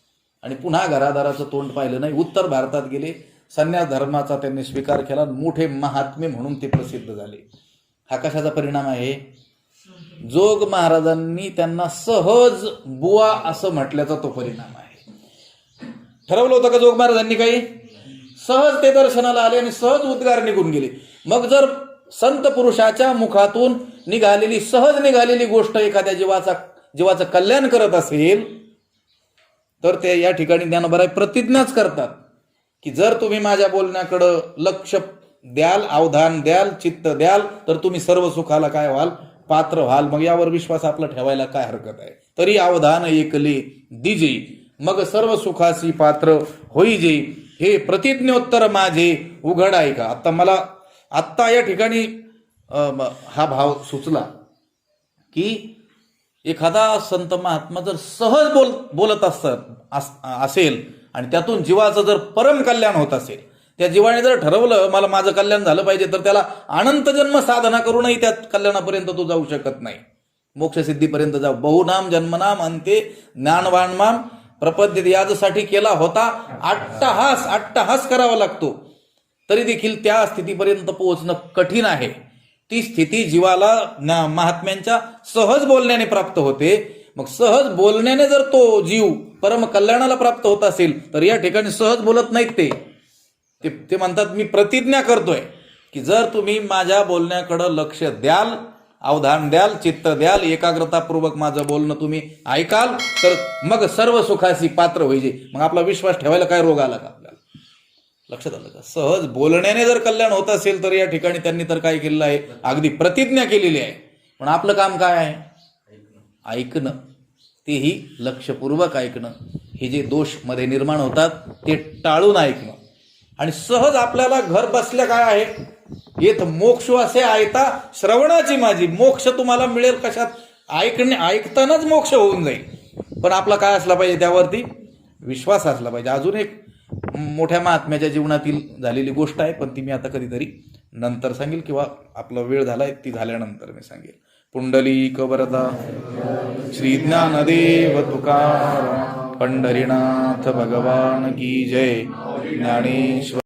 आणि पुन्हा घरादाराचं तोंड पाहिलं नाही. उत्तर भारतात गेले, संन्यास धर्माचा त्यांनी स्वीकार केला, मोठे महात्मे म्हणून ते प्रसिद्ध झाले. हा कशाचा परिणाम आहे, जोग महाराजांनी त्यांना सहज बुवा असं म्हटल्याचा तो परिणाम आहे. ठरवलं होतं का जोग महाराजांनी काही, सहज ते दर्शनाला आले आणि सहज उद्गार निघून गेले. मग जर संत पुरुषाच्या मुखातून सहज निघालेली गोष्ट एखाद्या जीवाचं कल्याण करत असेल तर ते या ठिकाणी ज्ञानोबा प्रतिज्ञाच करतात की जर तुम्ही माझ्या बोलण्याकडं लक्ष द्याल, अवधान द्याल, चित्त द्याल तर तुम्ही सर्व सुखाला काय व्हाल, पात्र व्हाल. मग यावर विश्वास आपला ठेवायला काय हरकत आहे. तरी अवधान ऐकले दिजे, मग सर्व सुखासी पात्र होईजे, हे प्रतिज्ञोत्तर माझे उघड आहे का. आत्ता या ठिकाणी हा भाव सुचला की एखादा संत महात्मा जर सहज बोलत असेल आणि त्यातून जीवाचं जर परम कल्याण होत असेल, त्या जीवाने जर ठरवलं मला माझं कल्याण झालं पाहिजे, तर त्याला अनंत जन्म साधना करूनही त्या कल्याणापर्यंत तो जाऊ शकत नाही, मोक्षसिद्धीपर्यंत जाऊ. बहुनाम जन्मनाम अंते ज्ञानवानमाम प्रपद्य यासाठी केला होता अट्टहास करावा लागतो, तरी देखील त्या स्थितीपर्यंत पोहोचणं कठीण आहे. ती स्थिती जीवाला महात्म्यांच्या सहज बोलण्याने प्राप्त होते. मग सहज बोलण्याने जर तो जीव परम कल्याणाला प्राप्त होत असेल तर या ठिकाणी सहज बोलत नाहीत. ते म्हणतात मी प्रतिज्ञा करतोय की जर तुम्ही माझ्या बोलण्याकडं लक्ष द्याल, अवधान द्याल, चित्त द्याल, एकाग्रतापूर्वक माझं बोलणं तुम्ही ऐकाल तर मग सर्व सुखासी पात्र होईजे. मग आपला विश्वास ठेवायला काय रोग आला का आपल्याला. लक्षात आलं का. सहज बोलण्याने जर कल्याण होत असेल तर या ठिकाणी त्यांनी तर काय केलेलं आहे, अगदी प्रतिज्ञा केलेली आहे. पण आपलं काम काय आहे, ऐकणं, तेही लक्षपूर्वक ऐकणं. हे जे दोष मध्ये निर्माण होतात ते टाळून ऐकणं. आणि सहज आपल्याला घर बसल्या काय आहे, येत मोक्ष असे ऐता श्रवणाची माझी. मोक्ष तुम्हाला मिळेल कशात, ऐकतानाच मोक्ष होऊन जाईल. पण आपला काय असला पाहिजे, त्यावरती विश्वास असला पाहिजे. अजून एक मोठ्या महात्म्याच्या जीवनातील झालेली गोष्ट आहे, पण ती मी आता कधीतरी नंतर सांगेल किंवा आपला वेळ झालाय ती झाल्यानंतर मी सांगेल. पुंडलिक वरदा श्री ज्ञानदेव तुकाराम पंढरीनाथ भगवान की जय. ज्ञानेश्वर.